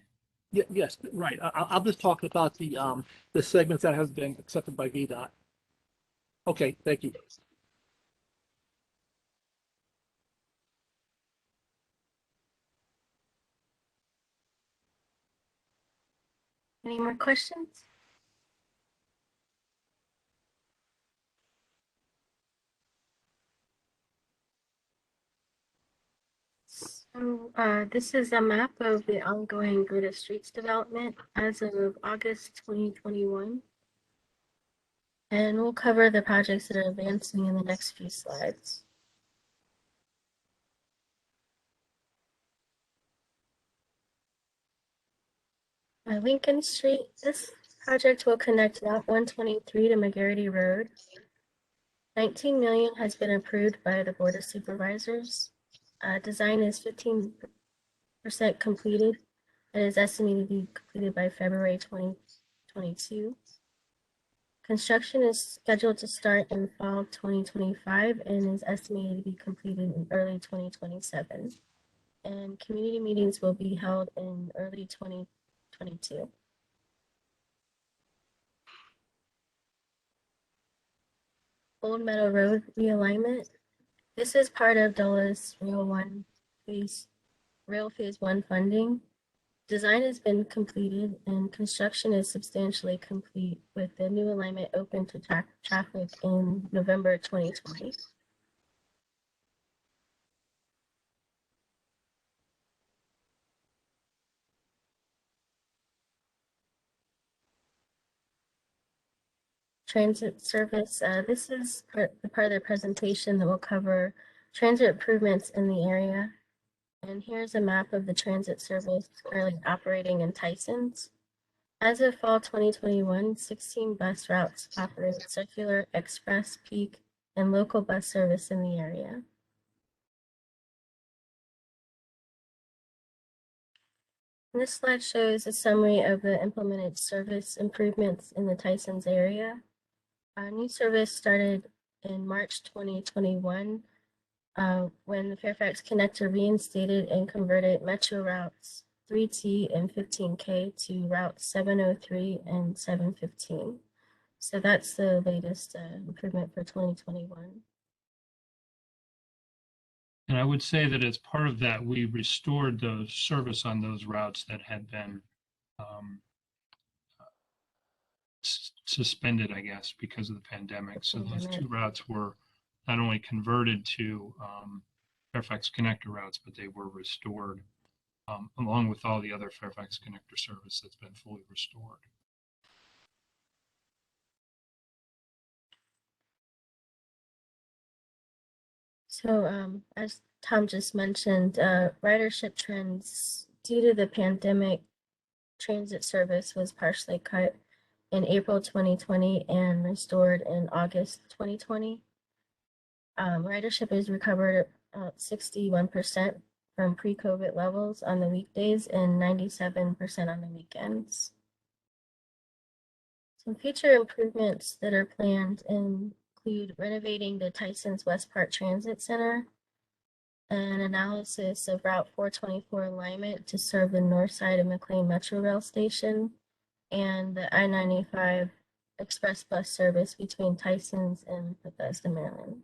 Yeah, yes, right. I'm just talking about the segments that have been accepted by VDOT. Okay, thank you. Any more questions? So this is a map of the ongoing grid of streets development as of August 2021. And we'll cover the projects that are advancing in the next few slides. Lincoln Street, this project will connect Route 123 to McGarity Road. 19 million has been approved by the Board of Supervisors. Design is 15% completed and is estimated to be completed by February 2022. Construction is scheduled to start in fall 2025 and is estimated to be completed in early 2027. And community meetings will be held in early 2022. Old Meadow Road realignment. This is part of Dulles Rail Phase 1 funding. Design has been completed and construction is substantially complete, with the new alignment open to traffic in November 2020. Transit service. This is part of the presentation that will cover transit improvements in the area. And here's a map of the transit service currently operating in Tysons. As of fall 2021, 16 bus routes operate circular, express, peak, and local bus service in the area. This slide shows a summary of the implemented service improvements in the Tysons area. A new service started in March 2021 when the Fairfax connector reinstated and converted metro routes 3T and 15K to routes 703 and 715. So that's the latest improvement for 2021. And I would say that as part of that, we restored the service on those routes that had been suspended, I guess, because of the pandemic. So those two routes were not only converted to Fairfax connector routes, but they were restored along with all the other Fairfax connector service that's been fully restored. So as Tom just mentioned, ridership trends due to the pandemic, transit service was partially cut in April 2020 and restored in August 2020. Ridership is recovered 61% from pre-COVID levels on the weekdays and 97% on the weekends. Some future improvements that are planned include renovating the Tysons West Park Transit Center, an analysis of Route 424 alignment to serve the north side of McLean Metro Rail Station, and the I-95 express bus service between Tysons and Bethesda, Maryland.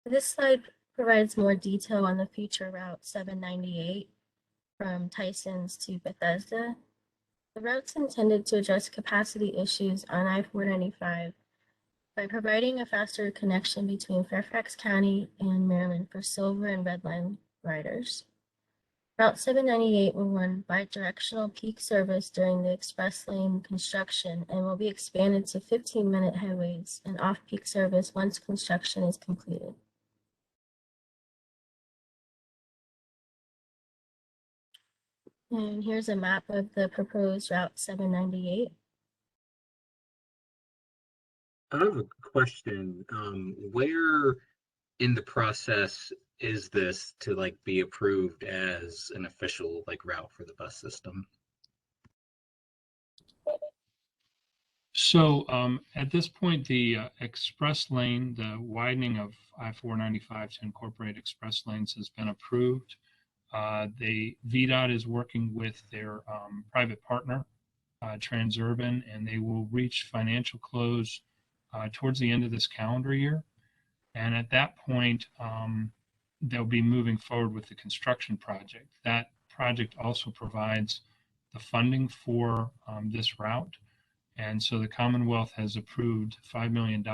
This slide provides more detail on the future Route 798 from Tysons to Bethesda. The route's intended to address capacity issues on I-495 by providing a faster connection between Fairfax County and Maryland for Silver and Red Line riders. Route 798 will run bi-directional peak service during the express lane construction and will be expanded to 15-minute highways and off-peak service once construction is completed. And here's a map of the proposed Route 798. I have a question. Where in the process is this to like be approved as an official like route for the bus system? So at this point, the express lane, the widening of I-495 to incorporate express lanes has been approved. VDOT is working with their private partner, Transurban, and they will reach financial close towards the end of this calendar year. And at that point, they'll be moving forward with the construction project. That project also provides the funding for this route. And so the Commonwealth has approved $5 million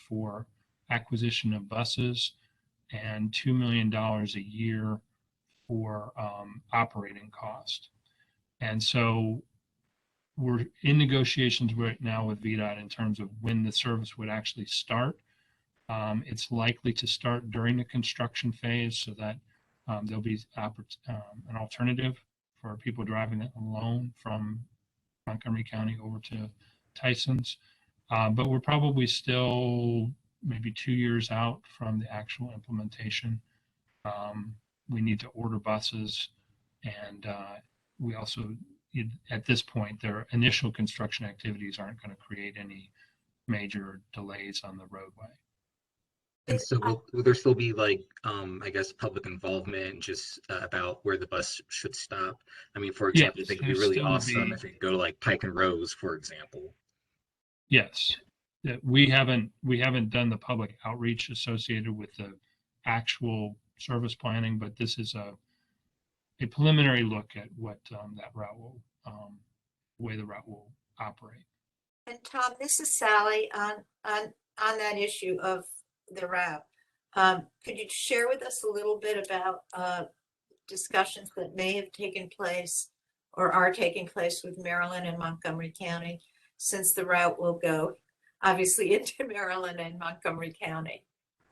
for acquisition of buses and $2 million a year for operating cost. And so we're in negotiations right now with VDOT in terms of when the service would actually start. It's likely to start during the construction phase so that there'll be an alternative for people driving it alone from Montgomery County over to Tysons. But we're probably still maybe 2 years out from the actual implementation. We need to order buses, and we also, at this point, their initial construction activities aren't going to create any major delays on the roadway. And so will there still be like, I guess, public involvement just about where the bus should stop? I mean, for example, I think it'd be really awesome if it could go to like Pike and Rose, for example. Yes, we haven't done the public outreach associated with the actual service planning, but this is a preliminary look at what that route will, the way the route will operate. And Tom, this is Sally on that issue of the route. Could you share with us a little bit about discussions that may have taken place or are taking place with Maryland and Montgomery County, since the route will go obviously into Maryland and Montgomery County?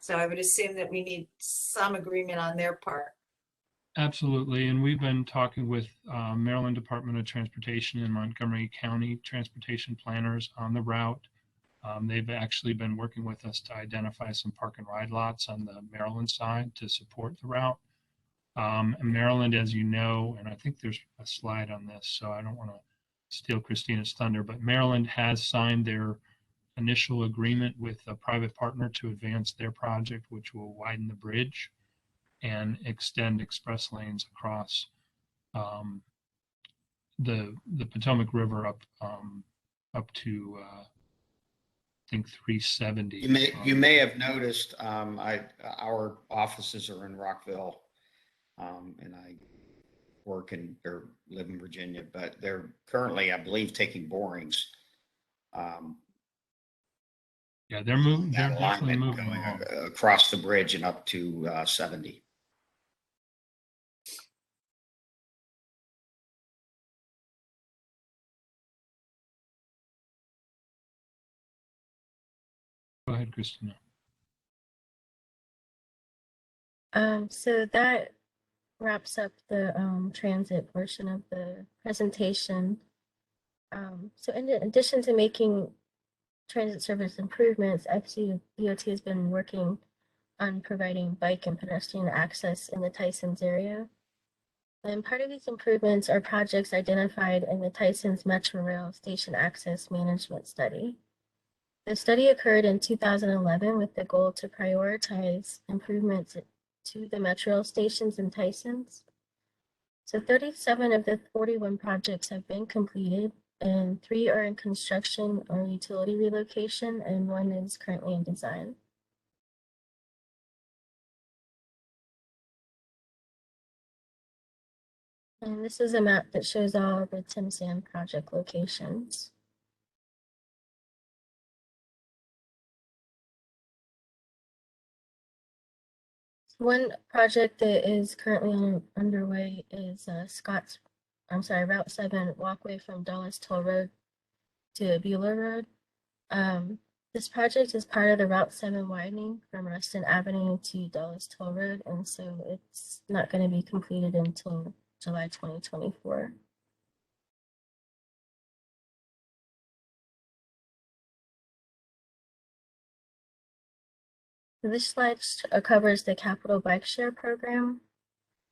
So I would assume that we need some agreement on their part. Absolutely, and we've been talking with Maryland Department of Transportation and Montgomery County transportation planners on the route. They've actually been working with us to identify some park and ride lots on the Maryland side to support the route. Maryland, as you know, and I think there's a slide on this, so I don't want to steal Christina's thunder, but Maryland has signed their initial agreement with a private partner to advance their project, which will widen the bridge and extend express lanes across the Potomac River up to I think 370. You may have noticed, our offices are in Rockville, and I work or live in Virginia, but they're currently, I believe, taking borings. Yeah, they're moving. They're that definitely alignment moving going along. across the bridge and up to 70. Go ahead, Christina. So that wraps up the transit portion of the presentation. So in addition to making transit service improvements, FCDOT has been working on providing bike and pedestrian access in the Tysons area. And part of these improvements are projects identified in the Tysons Metro Rail Station Access Management Study. The study occurred in 2011 with the goal to prioritize improvements to the Metro Rail stations in Tysons. So 37 of the 41 projects have been completed, and 3 are in construction or utility relocation, and 1 is currently in design. And this is a map that shows all the Tim Sand project locations. One project that is currently underway is Route 7 walkway from Dulles Toll Road to Beulah Road. This project is part of the Route 7 widening from Ruston Avenue to Dulles Toll Road, and so it's not going to be completed until July 2024. This slide covers the Capital Bike Share program.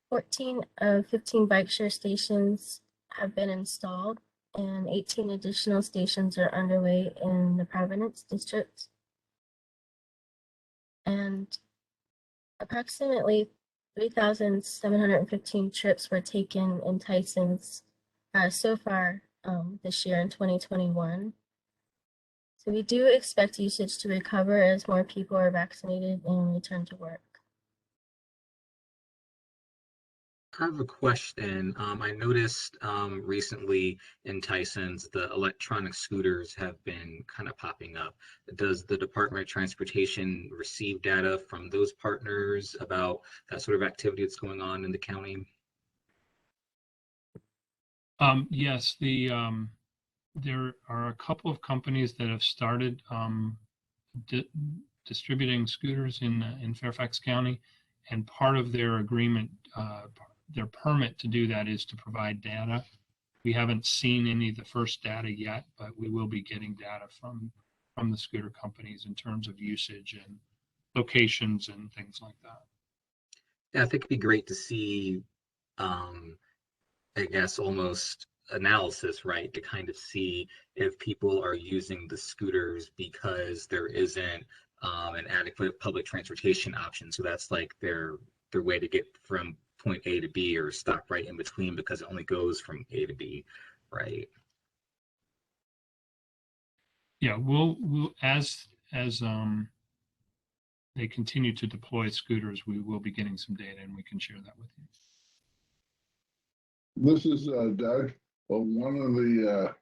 14 of 15 bike share stations have been installed, and 18 additional stations are underway in the Providence district. And approximately 3,715 trips were taken in Tysons so far this year in 2021. So we do expect usage to recover as more people are vaccinated and return to work. I have a question. I noticed recently in Tysons, the electronic scooters have been kind of popping up. Does the Department of Transportation receive data from those partners about that sort of activity that's going on in the county? Yes, there are a couple of companies that have started distributing scooters in Fairfax County, and part of their agreement, their permit to do that is to provide data. We haven't seen any of the first data yet, but we will be getting data from the scooter companies in terms of usage and locations and things like that. Yeah, I think it'd be great to see, I guess, almost analysis, right, to kind of see if people are using the scooters because there isn't an adequate public transportation option. So that's like their way to get from point A to B, or stop right in between because it only goes from A to B, right? Yeah, we'll as they continue to deploy scooters, we will be getting some data, and we can share that with you. This is Doug. Well, one of the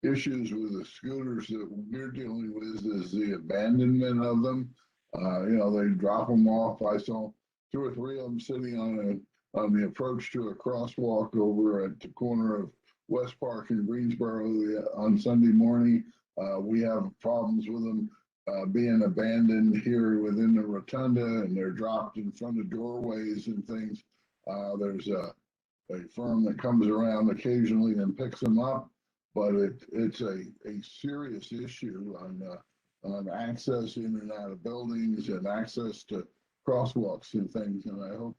issues with the scooters that we're dealing with is the abandonment of them. They drop them off. I saw 2 or 3 of them sitting on the approach to a crosswalk over at the corner of West Park and Greensboro on Sunday morning. We have problems with them being abandoned here within the rotunda, and they're dropped in front of doorways and things. There's a firm that comes around occasionally and picks them up, but it's a serious issue on access in and out of buildings and access to crosswalks and things. And I hope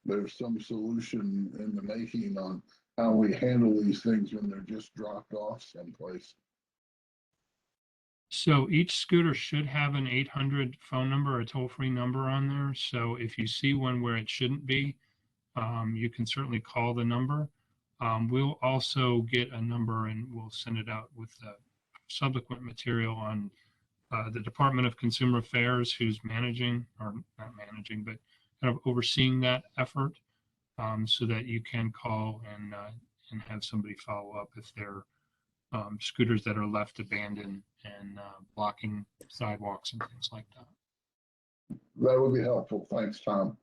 there's some solution in the making on how we handle these things when they're just dropped off someplace. So each scooter should have an 800 phone number, a toll-free number on there. So if you see one where it shouldn't be, you can certainly call the number. We'll also get a number and we'll send it out with subsequent material on the Department of Consumer Affairs, who's managing, or not managing, but kind of overseeing that effort, so that you can call and have somebody follow up if they're scooters that are left abandoned and blocking sidewalks and things like that. That would be helpful. Thanks, Tom.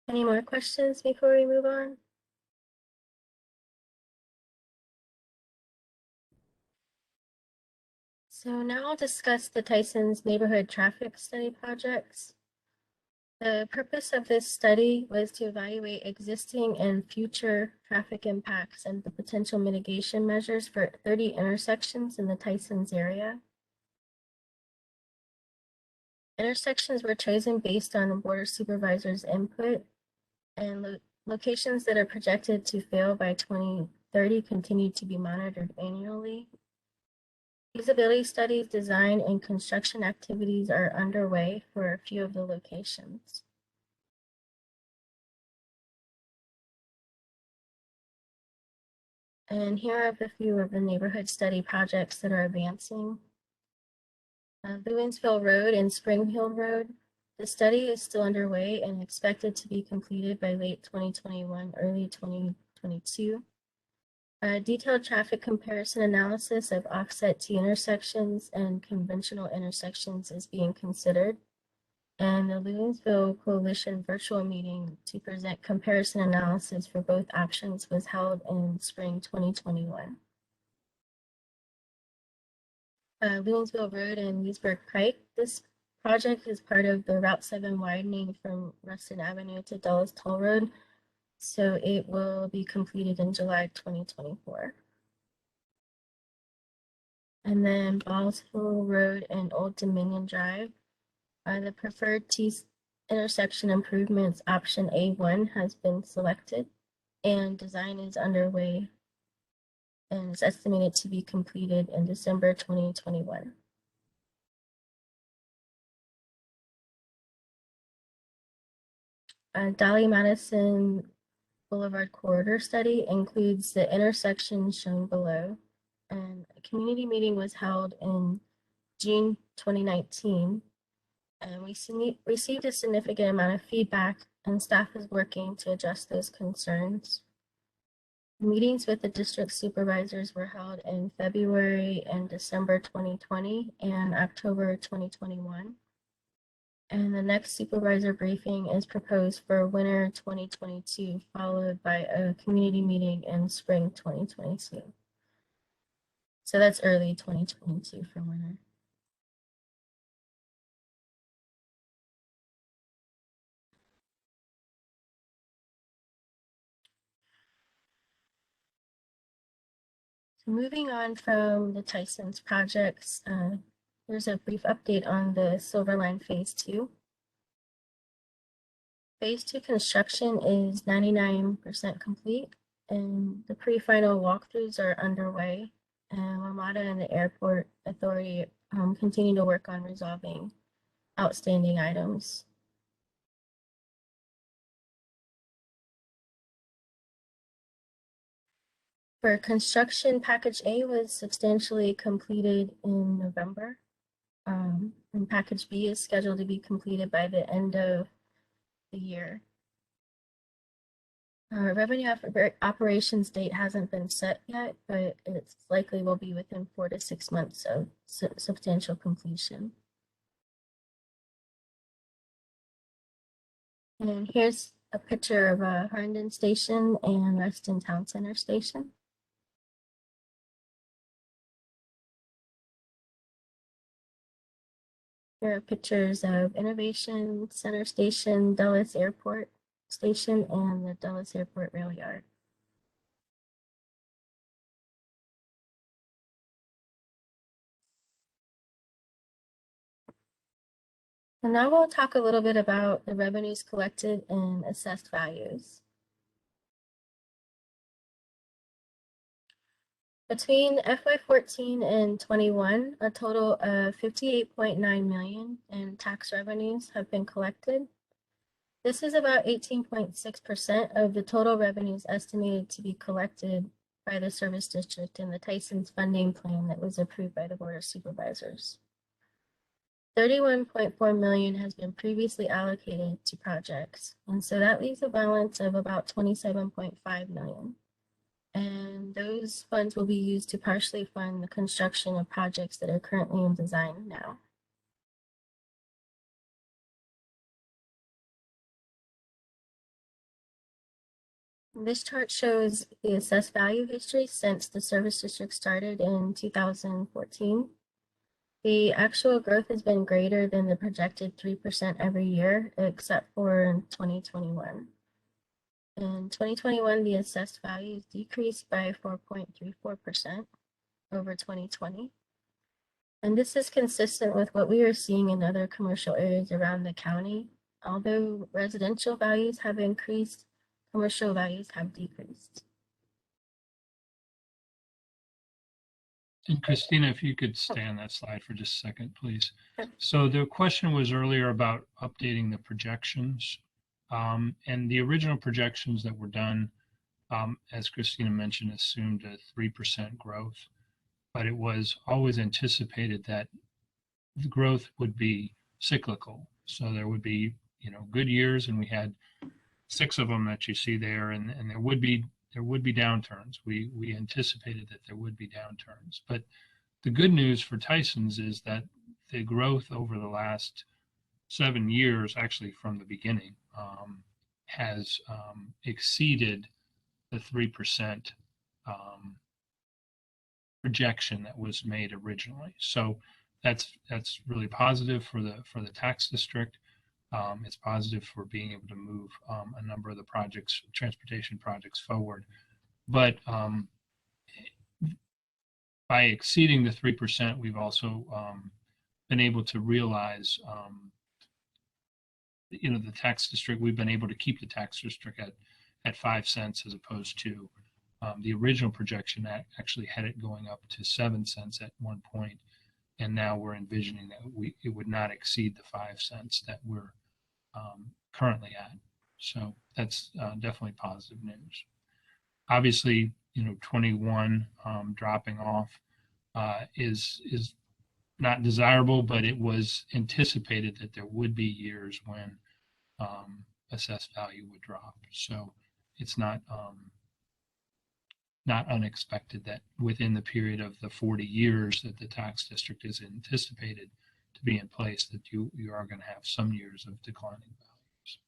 Any more questions before we move on? So now I'll discuss the Tysons neighborhood traffic study projects. The purpose of this study was to evaluate existing and future traffic impacts and the potential mitigation measures for 30 intersections in the Tysons area. Intersections were chosen based on the Board of Supervisors' input, and locations that are projected to fail by 2030 continue to be monitored annually. Feasibility studies, design, and construction activities are underway for a few of the locations. And here are a few of the neighborhood study projects that are advancing. Lewinsville Road and Spring Hill Road. The study is still underway and expected to be completed by late 2021, early 2022. A detailed traffic comparison analysis of offset T intersections and conventional intersections is being considered. And the Lewinsville Coalition virtual meeting to present comparison analysis for both options was held in spring 2021. Lewinsville Road and Leesburg Pike. This project is part of the Route 7 widening from Ruston Avenue to Dulles Toll Road. So it will be completed in July 2024. And then Balls Hill Road and Old Dominion Drive. The preferred T intersection improvements option A1 has been selected and design is underway and is estimated to be completed in December 2021. Dolly Madison Boulevard Corridor Study includes the intersections shown below. And a community meeting was held in June 2019. And we received a significant amount of feedback, and staff is working to address those concerns. Meetings with the district supervisors were held in February and December 2020 and October 2021. And the next supervisor briefing is proposed for winter 2022, followed by a community meeting in spring 2022. So that's early 2022 for winter. So moving on from the Tysons projects, there's a brief update on the Silverline Phase 2. Phase 2 construction is 99% complete, and the pre-final walkthroughs are underway. And WMATA and the Airport Authority continue to work on resolving outstanding items. For construction, Package A was substantially completed in November. And Package B is scheduled to be completed by the end of the year. Revenue operations date hasn't been set yet, but it's likely will be within 4 to 6 months of substantial completion. And here's a picture of Herndon Station and Reston Town Center Station. Here are pictures of Innovation Center Station, Dulles Airport Station, and the Dulles Airport Rail Yard. And now we'll talk a little bit about the revenues collected and assessed values. Between FY14 and 21, a total of 58.9 million in tax revenues have been collected. This is about 18.6% of the total revenues estimated to be collected by the service district in the Tysons funding plan that was approved by the Board of Supervisors. 31.4 million has been previously allocated to projects, and so that leaves a balance of about 27.5 million. And those funds will be used to partially fund the construction of projects that are currently in design now. This chart shows the assessed value history since the service district started in 2014. The actual growth has been greater than the projected 3% every year, except for 2021. In 2021, the assessed values decreased by 4.34% over 2020. And this is consistent with what we are seeing in other commercial areas around the county. Although residential values have increased, commercial values have decreased. And Christina, if you could stay on that slide for just a second, please. So the question was earlier about updating the projections. And the original projections that were done, as Christina mentioned, assumed a 3% growth, but it was always anticipated that the growth would be cyclical. So there would be, good years, and we had 6 of them that you see there, and there would be downturns. We anticipated that there would be downturns, but the good news for Tysons is that the growth over the last 7 years, actually from the beginning, has exceeded the 3% projection that was made originally. So that's really positive for the tax district. It's positive for being able to move a number of the projects, transportation projects, forward. But by exceeding the 3%, we've also been able to realize, the tax district. We've been able to keep the tax district at 5 cents as opposed to the original projection that actually had it going up to 7 cents at one point, and now we're envisioning that it would not exceed the 5 cents that we're currently at. So that's definitely positive news. Obviously, 21 dropping off is not desirable, but it was anticipated that there would be years when assessed value would drop. So it's not unexpected that within the period of the 40 years that the tax district is anticipated to be in place, that you are going to have some years of declining values.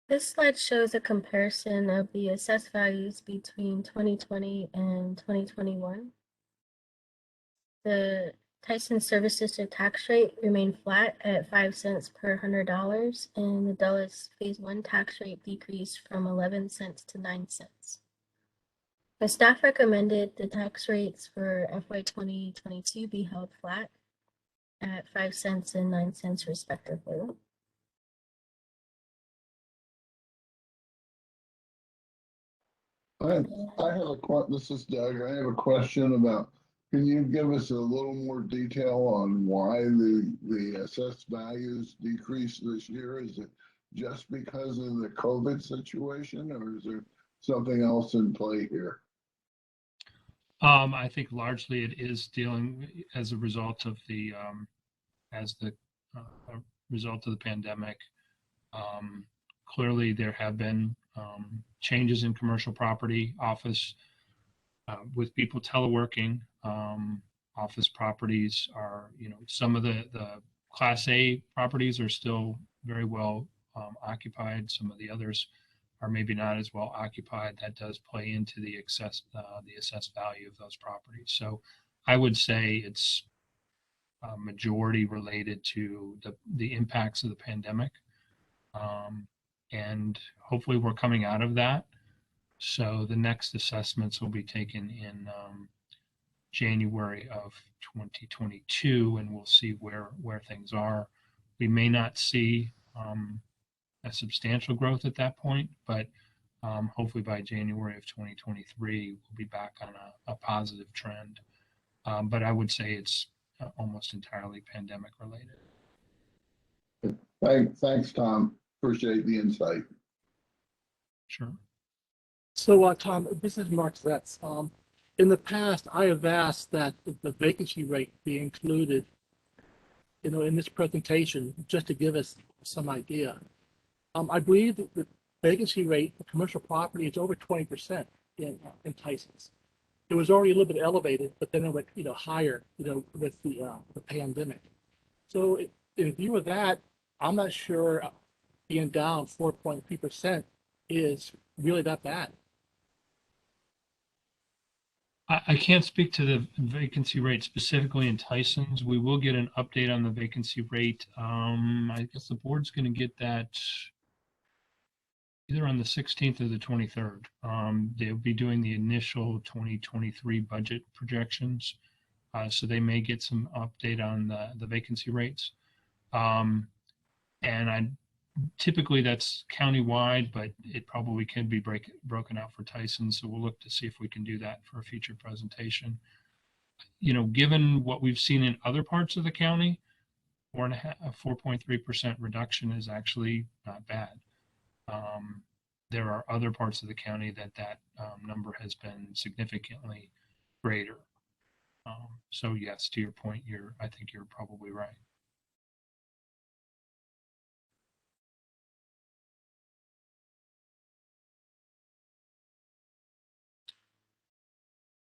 This slide shows a comparison of the assessed values between 2020 and 2021. The Tysons Service District tax rate remained flat at 5 cents per $100, and the Dulles Phase 1 tax rate decreased from 11 cents to 9 cents. The staff recommended the tax rates for FY 2022 be held flat at 5 cents and 9 cents respectively. This is Doug. I have a question about, can you give us a little more detail on why the assessed values decreased this year? Is it just because of the COVID situation, or is there something else in play here? I think largely it is dealing as a result of the result of the pandemic. Clearly, there have been changes in commercial property, office, with people teleworking. Office properties are, some of the Class A properties are still very well occupied. Some of the others are maybe not as well occupied. That does play into the assessed value of those properties. So I would say it's majority related to the impacts of the pandemic. And hopefully we're coming out of that. So the next assessments will be taken in January of 2022, and we'll see where things are. We may not see a substantial growth at that point, but hopefully by January of 2023, we'll be back on a positive trend. But I would say it's almost entirely pandemic related. Thanks, Tom. Appreciate the insight. Sure. So, Tom, this is Mark Zetz. In the past, I have asked that the vacancy rate be included, in this presentation, just to give us some idea. I believe that the vacancy rate for commercial property is over 20% in Tysons. It was already a little bit elevated, but then it went, higher, with the pandemic. So in view of that, I'm not sure being down 4.3% is really that bad. I can't speak to the vacancy rate specifically in Tysons. We will get an update on the vacancy rate. I guess the board's going to get that either on the 16th or the 23rd. They'll be doing the initial 2023 budget projections. So they may get some update on the vacancy rates. And typically that's countywide, but it probably can be broken out for Tysons. So we'll look to see if we can do that for a future presentation. Given what we've seen in other parts of the county, 4.3% reduction is actually not bad. There are other parts of the county that number has been significantly greater. So yes, to your point, I think you're probably right.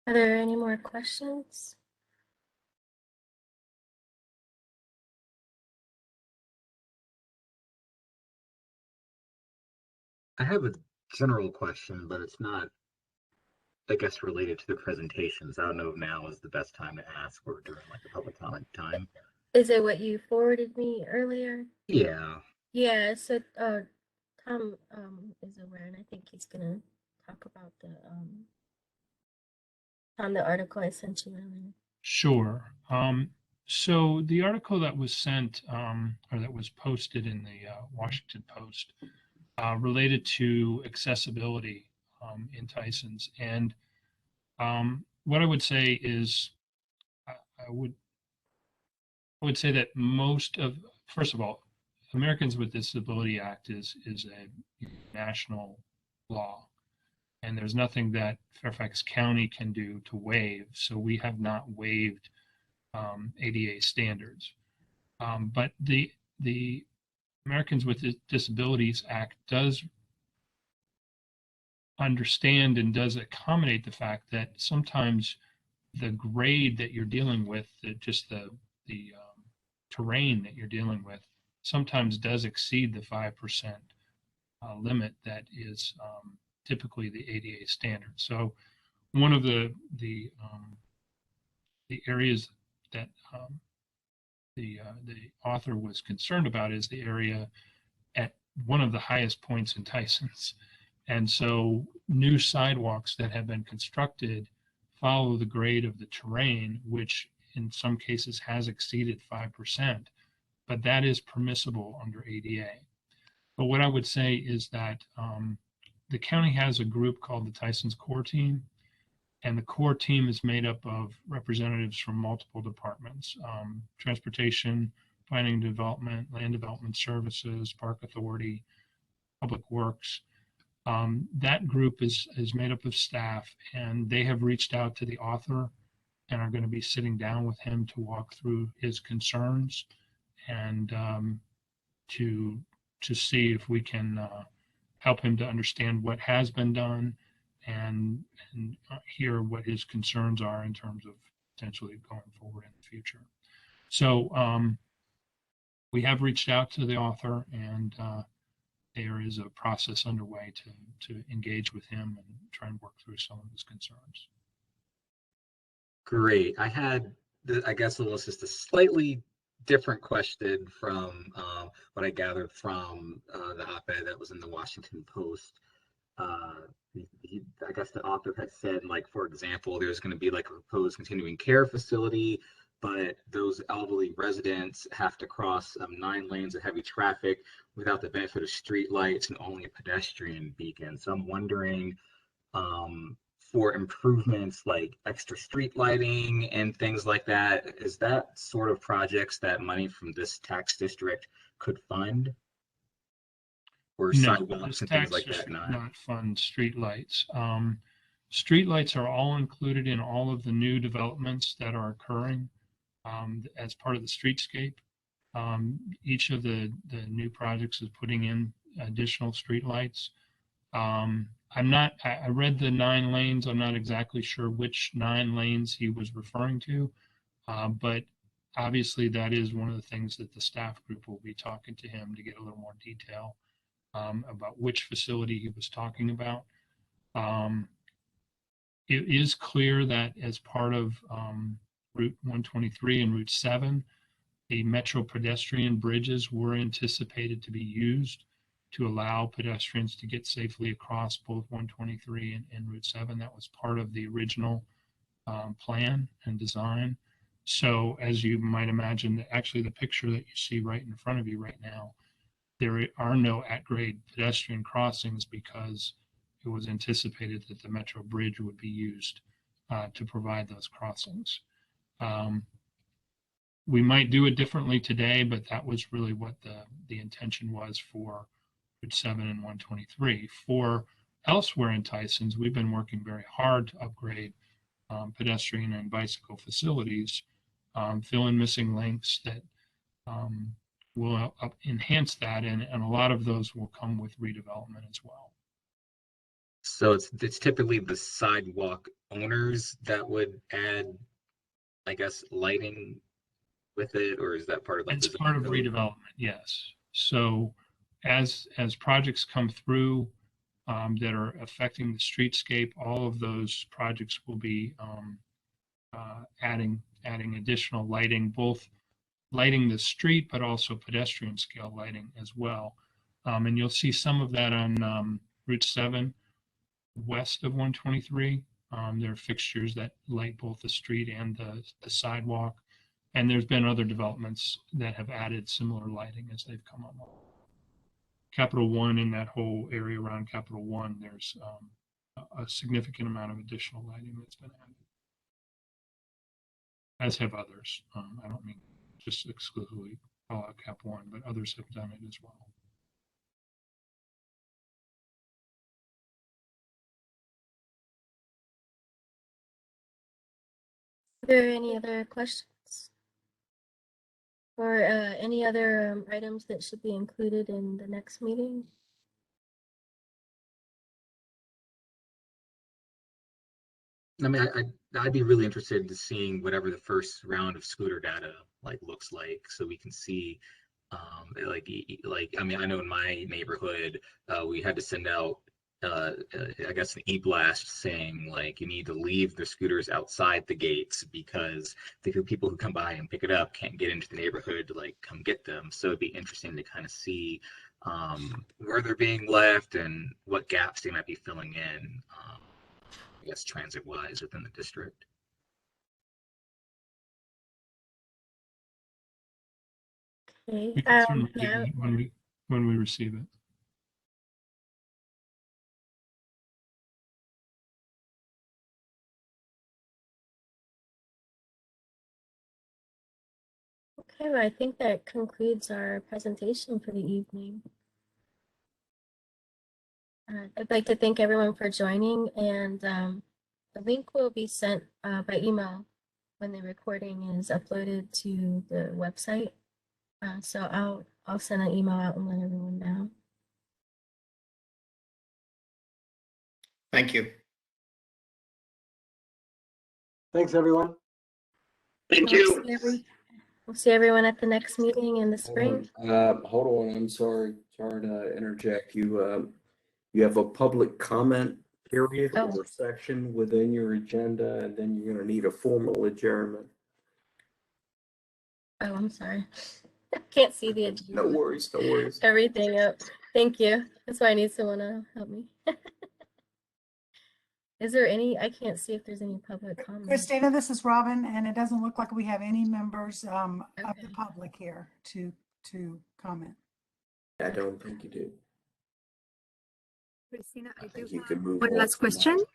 Are there any more questions? I have a general question, but it's not, I guess, related to the presentations. I don't know if now is the best time to ask or during like the public comment time. Is it what you forwarded me earlier? Yeah. Yeah, so Tom is aware, and I think he's gonna talk about the article I sent you earlier. Sure. So the article that was sent or that was posted in the Washington Post related to accessibility in Tysons. And what I would say is I would say that first of all, Americans with Disability Act is a national law. And there's nothing that Fairfax County can do to waive. So we have not waived ADA standards. But the Americans with Disabilities Act does understand and does accommodate the fact that sometimes the grade that you're dealing with, just the terrain that you're dealing with, sometimes does exceed the 5% limit that is typically the ADA standard. So one of the areas that the author was concerned about is the area at one of the highest points in Tysons. And so new sidewalks that have been constructed follow the grade of the terrain, which in some cases has exceeded 5%, but that is permissible under ADA. But what I would say is that the county has a group called the Tysons Core Team, and the core team is made up of representatives from multiple departments: transportation, planning, development, land development services, park authority, public works. That group is made up of staff, and they have reached out to the author and are going to be sitting down with him to walk through his concerns and to see if we can help him to understand what has been done and hear what his concerns are in terms of potentially going forward in the future. So we have reached out to the author, and there is a process underway to engage with him and try and work through some of his concerns. Great. I had, I guess it was just a slightly different question from what I gathered from the op-ed that was in the Washington Post. I guess the author had said, like, for example, there's going to be like a proposed continuing care facility, but those elderly residents have to cross 9 lanes of heavy traffic without the benefit of street lights and only a pedestrian beacon. So I'm wondering, for improvements like extra street lighting and things like that, is that sort of projects that money from this tax district could fund? Or No, sidewalks this and things tax like that? district not fund streetlights. Streetlights are all included in all of the new developments that are occurring as part of the streetscape. Each of the new projects is putting in additional streetlights. I read the 9 lanes. I'm not exactly sure which 9 lanes he was referring to, but obviously that is one of the things that the staff group will be talking to him to get a little more detail about which facility he was talking about. It is clear that as part of Route 123 and Route 7, the metro pedestrian bridges were anticipated to be used to allow pedestrians to get safely across both 123 and Route 7. That was part of the original plan and design. So as you might imagine, actually the picture that you see right in front of you right now, there are no at-grade pedestrian crossings because it was anticipated that the metro bridge would be used to provide those crossings. We might do it differently today, but that was really what the intention was for Route 7 and 123. For elsewhere in Tysons, we've been working very hard to upgrade pedestrian and bicycle facilities, fill in missing links that will enhance that, and a lot of those will come with redevelopment as well. So it's typically the sidewalk owners that would add, I guess, lighting with it, or is that part of like it's part of redevelopment? Yes. So as projects come through that are affecting the streetscape, all of those projects will be adding additional lighting, both lighting the street, but also pedestrian scale lighting as well. And you'll see some of that on Route 7 west of 123. There are fixtures that light both the street and the sidewalk. And there's been other developments that have added similar lighting as they've come along. Capital One, in that whole area around Capital One, there's a significant amount of additional lighting that's been added, as have others. I don't mean just exclusively call out Cap One, but others have done it as well. Are there any other questions? Or any other items that should be included in the next meeting? I mean, I'd be really interested in seeing whatever the first round of scooter data like looks like, so we can see, like I mean, I know in my neighborhood, we had to send out, I guess, an e-blast saying like you need to leave the scooters outside the gates because the people who come by and pick it up can't get into the neighborhood to like come get them. So it'd be interesting to kind of see where they're being left and what gaps they might be filling in. I guess transit-wise within the district. Okay. We can certainly do Yeah. that when we receive it. Okay, well, I think that concludes our presentation for the evening. I'd like to thank everyone for joining, and the link will be sent by email when the recording is uploaded to the website. So I'll send an email out and let everyone know. Thank you. Thanks, everyone. Thank you. We'll see everyone at the next meeting in the spring. Hold on, I'm sorry to interject. You have a public comment period or section within your agenda, and then you're gonna need a formal adjournment. Oh, I'm sorry. I can't see the agenda. No worries, no worries. Everything up. Thank you. That's why I need someone to help me. Is there any, I can't see if there's any public comment. Christina, this is Robin, and it doesn't look like we have any members of the public here to comment. I don't think you do. Christina, I do think you have can move one on last from question. that.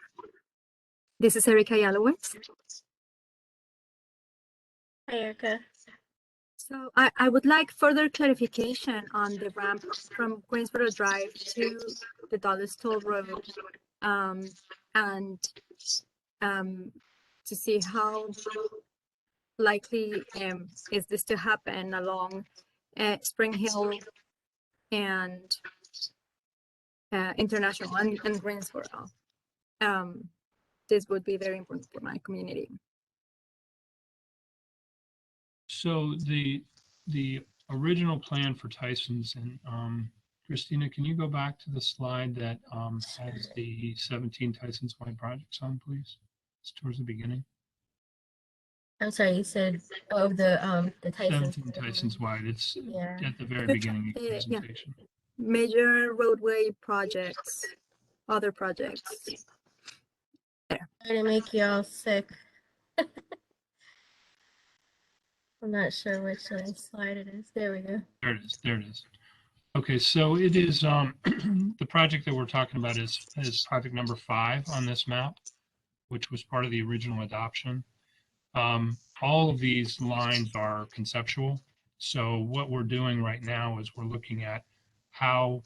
This is Erica Yalowitz. Hi, Erica. So I would like further clarification on the ramp from Greensboro Drive to the Dulles Toll Road, and to see how likely is this to happen along Spring Hill and International and Greensboro. This would be very important for my community. So the original plan for Tysons, and Christina, can you go back to the slide that has the 17 Tysons wide projects on, please? It's towards the beginning. I'm sorry, you said, oh, the Tysons. 17 Tysons wide. It's Yeah. at the very beginning of the presentation. Yeah. Major roadway projects, other projects. There. Sorry to make you all sick. I'm not sure which slide it is. There we go. There it is. There it is. Okay, so it is the project that we're talking about is project number 5 on this map, which was part of the original adoption. All of these lines are conceptual. So what we're doing right now is we're looking at how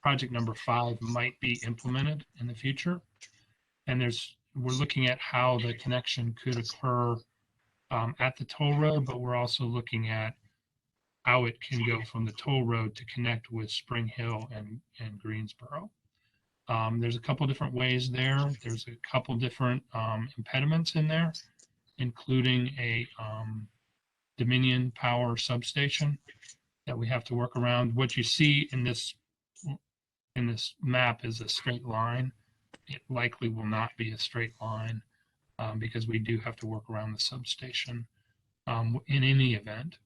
project number 5 might be implemented in the future. And we're looking at how the connection could occur at the toll road, but we're also looking at how it can go from the toll road to connect with Spring Hill and Greensboro. There's a couple different ways there. There's a couple different impediments in there, including a Dominion power substation that we have to work around. What you see in this map is a straight line. It likely will not be a straight line because we do have to work around the substation in any event.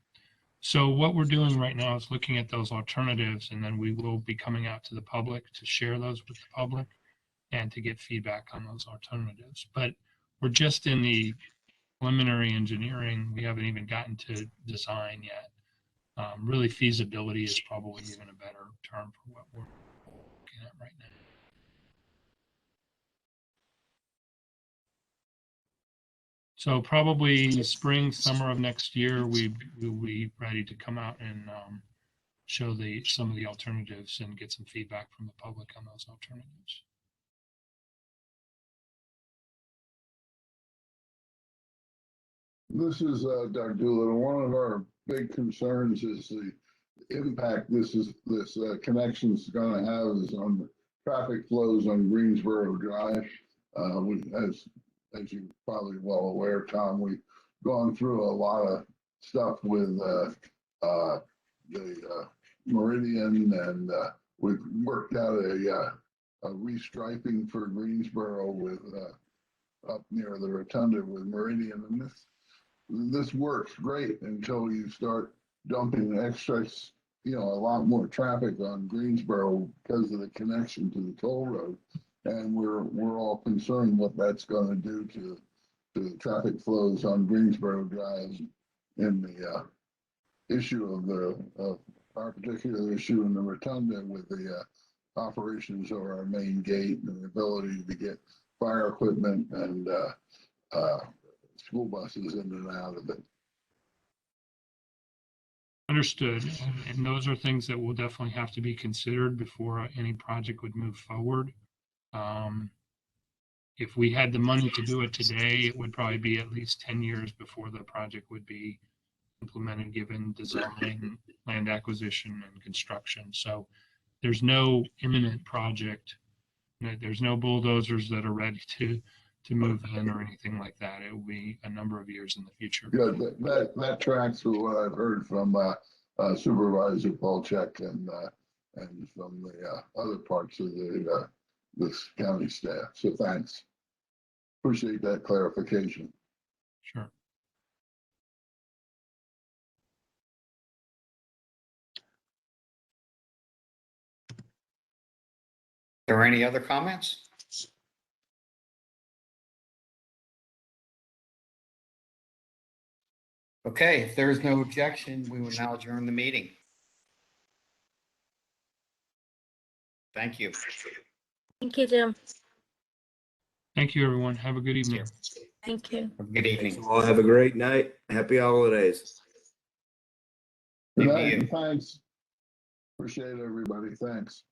So what we're doing right now is looking at those alternatives, and then we will be coming out to the public to share those with the public and to get feedback on those alternatives. But we're just in the preliminary engineering. We haven't even gotten to design yet. Really, feasibility is probably even a better term for what we're looking at right now. So probably spring, summer of next year, we'll be ready to come out and show some of the alternatives and get some feedback from the public on those alternatives. This is Doug Doolittle. One of our big concerns is the impact this connection is going to have is on the traffic flows on Greensboro Drive. As you're probably well aware, Tom, we've gone through a lot of stuff with the Meridian, and we've worked out a restriping for Greensboro with up near the rotunda with Meridian, and this works great until you start dumping excess, a lot more traffic on Greensboro because of the connection to the toll road. And we're all concerned what that's going to do to the traffic flows on Greensboro Drive in the issue of our particular issue in the rotunda with the operations of our main gate and the ability to get fire equipment and school buses in and out of it. Understood. And those are things that will definitely have to be considered before any project would move forward. If we had the money to do it today, it would probably be at least 10 years before the project would be implemented, given design, land acquisition, and construction. So there's no imminent project. There's no bulldozers that are ready to move in or anything like that. It will be a number of years in the future. Yeah, that tracks with what I've heard from Supervisor Polchek and from the other parts of this county staff. So thanks. Appreciate that clarification. Sure. There any other comments? Okay, if there is no objection, we will now adjourn the meeting. Thank you. Thank you, Jim. Thank you, everyone. Have a good evening. Thank you. Have a good Thanks evening. all. Have a great night. Happy holidays. Good Same to night, you. and thanks. Appreciate it, everybody. Thanks.